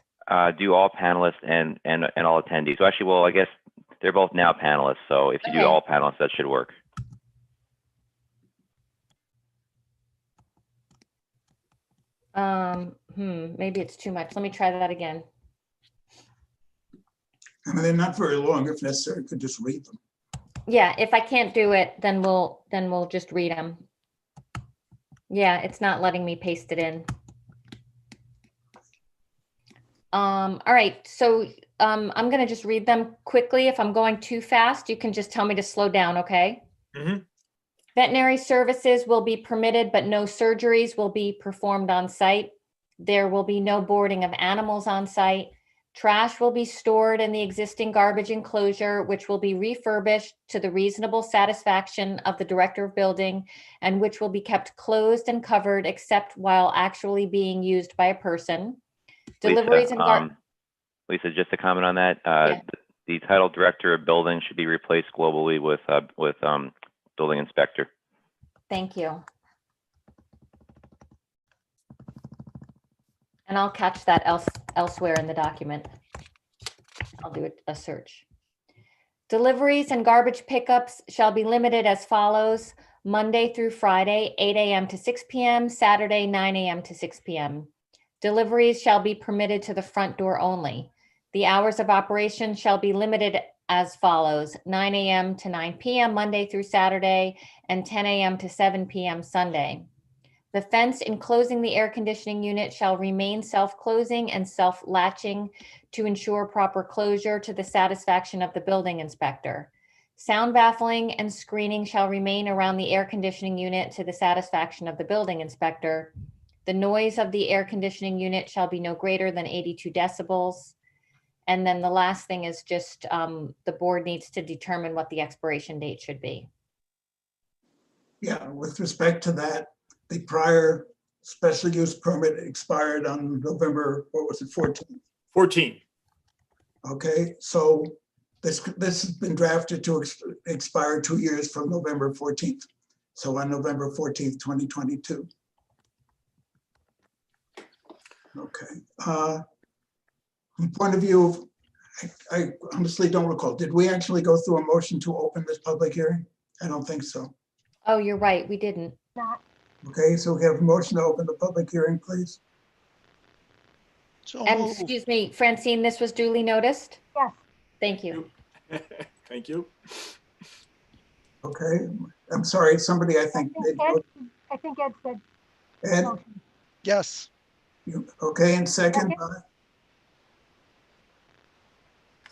Do all panelists and all attendees. So actually, well, I guess they're both now panelists. So if you do all panelists, that should work.
Maybe it's too much. Let me try that again.
I mean, they're not very long. If necessary, could just read them.
Yeah, if I can't do it, then we'll just read them. Yeah, it's not letting me paste it in. All right, so I'm gonna just read them quickly. If I'm going too fast, you can just tell me to slow down, okay?
Mm-hmm.
Veterinary services will be permitted, but no surgeries will be performed on site. There will be no boarding of animals on site. Trash will be stored in the existing garbage enclosure, which will be refurbished to the reasonable satisfaction of the director of building, and which will be kept closed and covered except while actually being used by a person. Deliveries
Lisa, just to comment on that, the title director of building should be replaced globally with building inspector.
Thank you. And I'll catch that elsewhere in the document. I'll do a search. Deliveries and garbage pickups shall be limited as follows: Monday through Friday, 8 a.m. to 6 p.m., Saturday, 9 a.m. to 6 p.m. Deliveries shall be permitted to the front door only. The hours of operation shall be limited as follows: 9 a.m. to 9 p.m. Monday through Saturday, and 10 a.m. to 7 p.m. Sunday. The fence enclosing the air conditioning unit shall remain self-closing and self-latching to ensure proper closure to the satisfaction of the building inspector. Sound baffling and screening shall remain around the air conditioning unit to the satisfaction of the building inspector. The noise of the air conditioning unit shall be no greater than 82 decibels. And then the last thing is just the board needs to determine what the expiration date should be.
Yeah, with respect to that, the prior special use permit expired on November, what was it, 14th?
14.
Okay, so this has been drafted to expire 2 years from November 14th. So on November 14th, 2022. Okay. From point of view, I honestly don't recall. Did we actually go through a motion to open this public hearing? I don't think so.
Oh, you're right, we didn't.
Okay, so we have a motion to open the public hearing, please.
And excuse me, Francine, this was duly noticed?
Yes.
Thank you.
Thank you.
Okay, I'm sorry, somebody I think.
I think Ed said.
Ed?
Yes.
Okay, and second?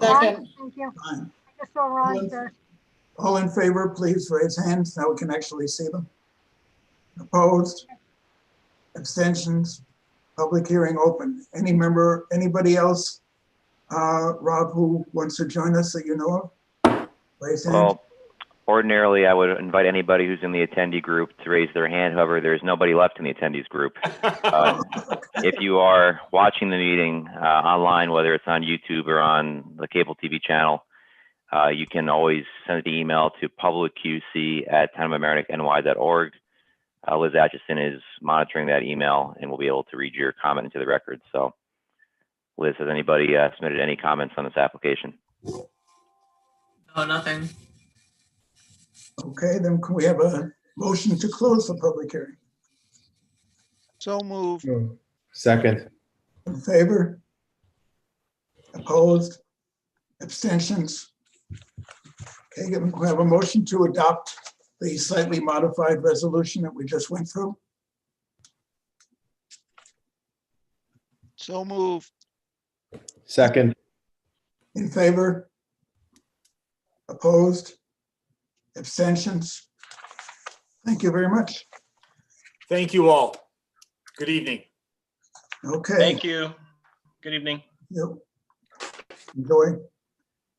Second. Thank you.
Fine.
I just saw Ron first.
All in favor, please raise hands. Now we can actually see them. Opposed? Abstentions? Public hearing open. Anybody else, Rob, who wants to join us that you know of? Raise hands.
Well, ordinarily, I would invite anybody who's in the attendee group to raise their hand. However, there's nobody left in the attendees group. If you are watching the meeting online, whether it's on YouTube or on the cable TV channel, you can always send an email to publicqc@townofmamaroneckny.org. Liz Atchison is monitoring that email and will be able to read your comment into the record. So, Liz, has anybody submitted any comments on this application?
No, nothing.
Okay, then can we have a motion to close the public hearing?
So moved.
Second.
In favor? Opposed? Abstentions? Okay, can we have a motion to adopt the slightly modified resolution that we just went through?
So moved.
Second.
In favor? Opposed? Abstentions? Thank you very much.
Thank you all. Good evening.
Okay.
Thank you. Good evening.
Yep. Enjoy.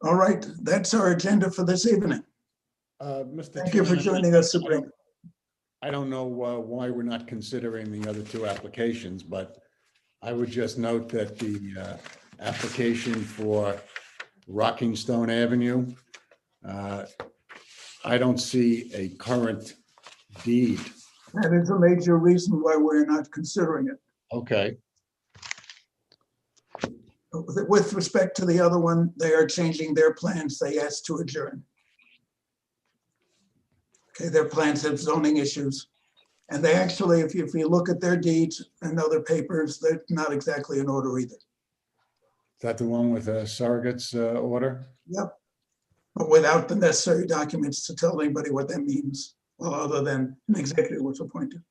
All right, that's our agenda for this evening.
Mr.
Thank you for
Chairman,
joining us, Sabrina.
I don't know why we're not considering the other two applications, but I would just note that the application for Rocking Stone Avenue, I don't see a current deed.
That is a major reason why we're not considering it.
Okay,
With respect to the other one, they are changing their plans. They asked to adjourn. Okay, their plans have zoning issues. And they actually, if you look at their deeds and other papers, they're not exactly in order either.
is that the one with a surrogate's order?
Yep. But without the necessary documents to tell anybody what that means, well, other than an executive was appointed.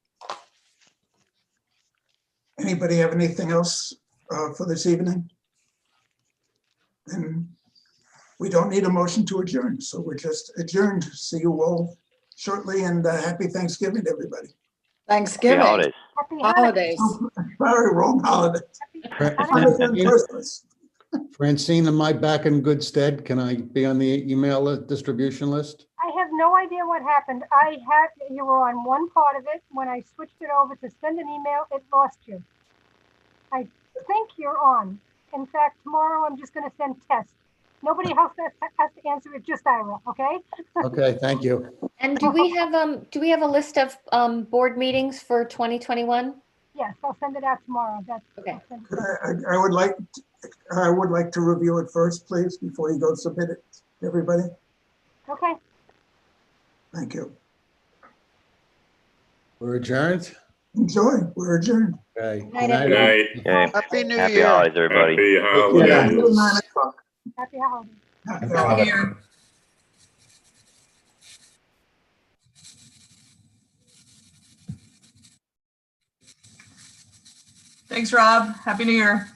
Anybody have anything else for this evening? And we don't need a motion to adjourn, so we're just adjourned. See you all shortly, and happy Thanksgiving to everybody.
Thanksgiving.
Happy holidays.
Happy
Holidays.
Sorry, wrong holiday. Hanukkah and Christmas.
Francine, am I back in good stead? Can I be on the email distribution list?
I have no idea what happened. You were on one part of it. When I switched it over to send an email, it lost you. I think you're on. In fact, tomorrow I'm just going to send tests. Nobody else has to answer it, just Ira, okay?
Okay, thank you.
And do we have a list of board meetings for 2021?
Yes, I'll send it out tomorrow. That's
okay.
I would like to review it first, please, before you go submit it to everybody.
Okay.
Thank you.
We're adjourned?
Enjoy. We're adjourned.
Okay.
Night,
Good night.
Okay.
Happy New
Happy
Year.
holidays, everybody.
Happy holidays.
9 o'clock.
Happy holidays.
Happy
Happy
holidays.
New Year. Thanks, Rob. Happy New Year.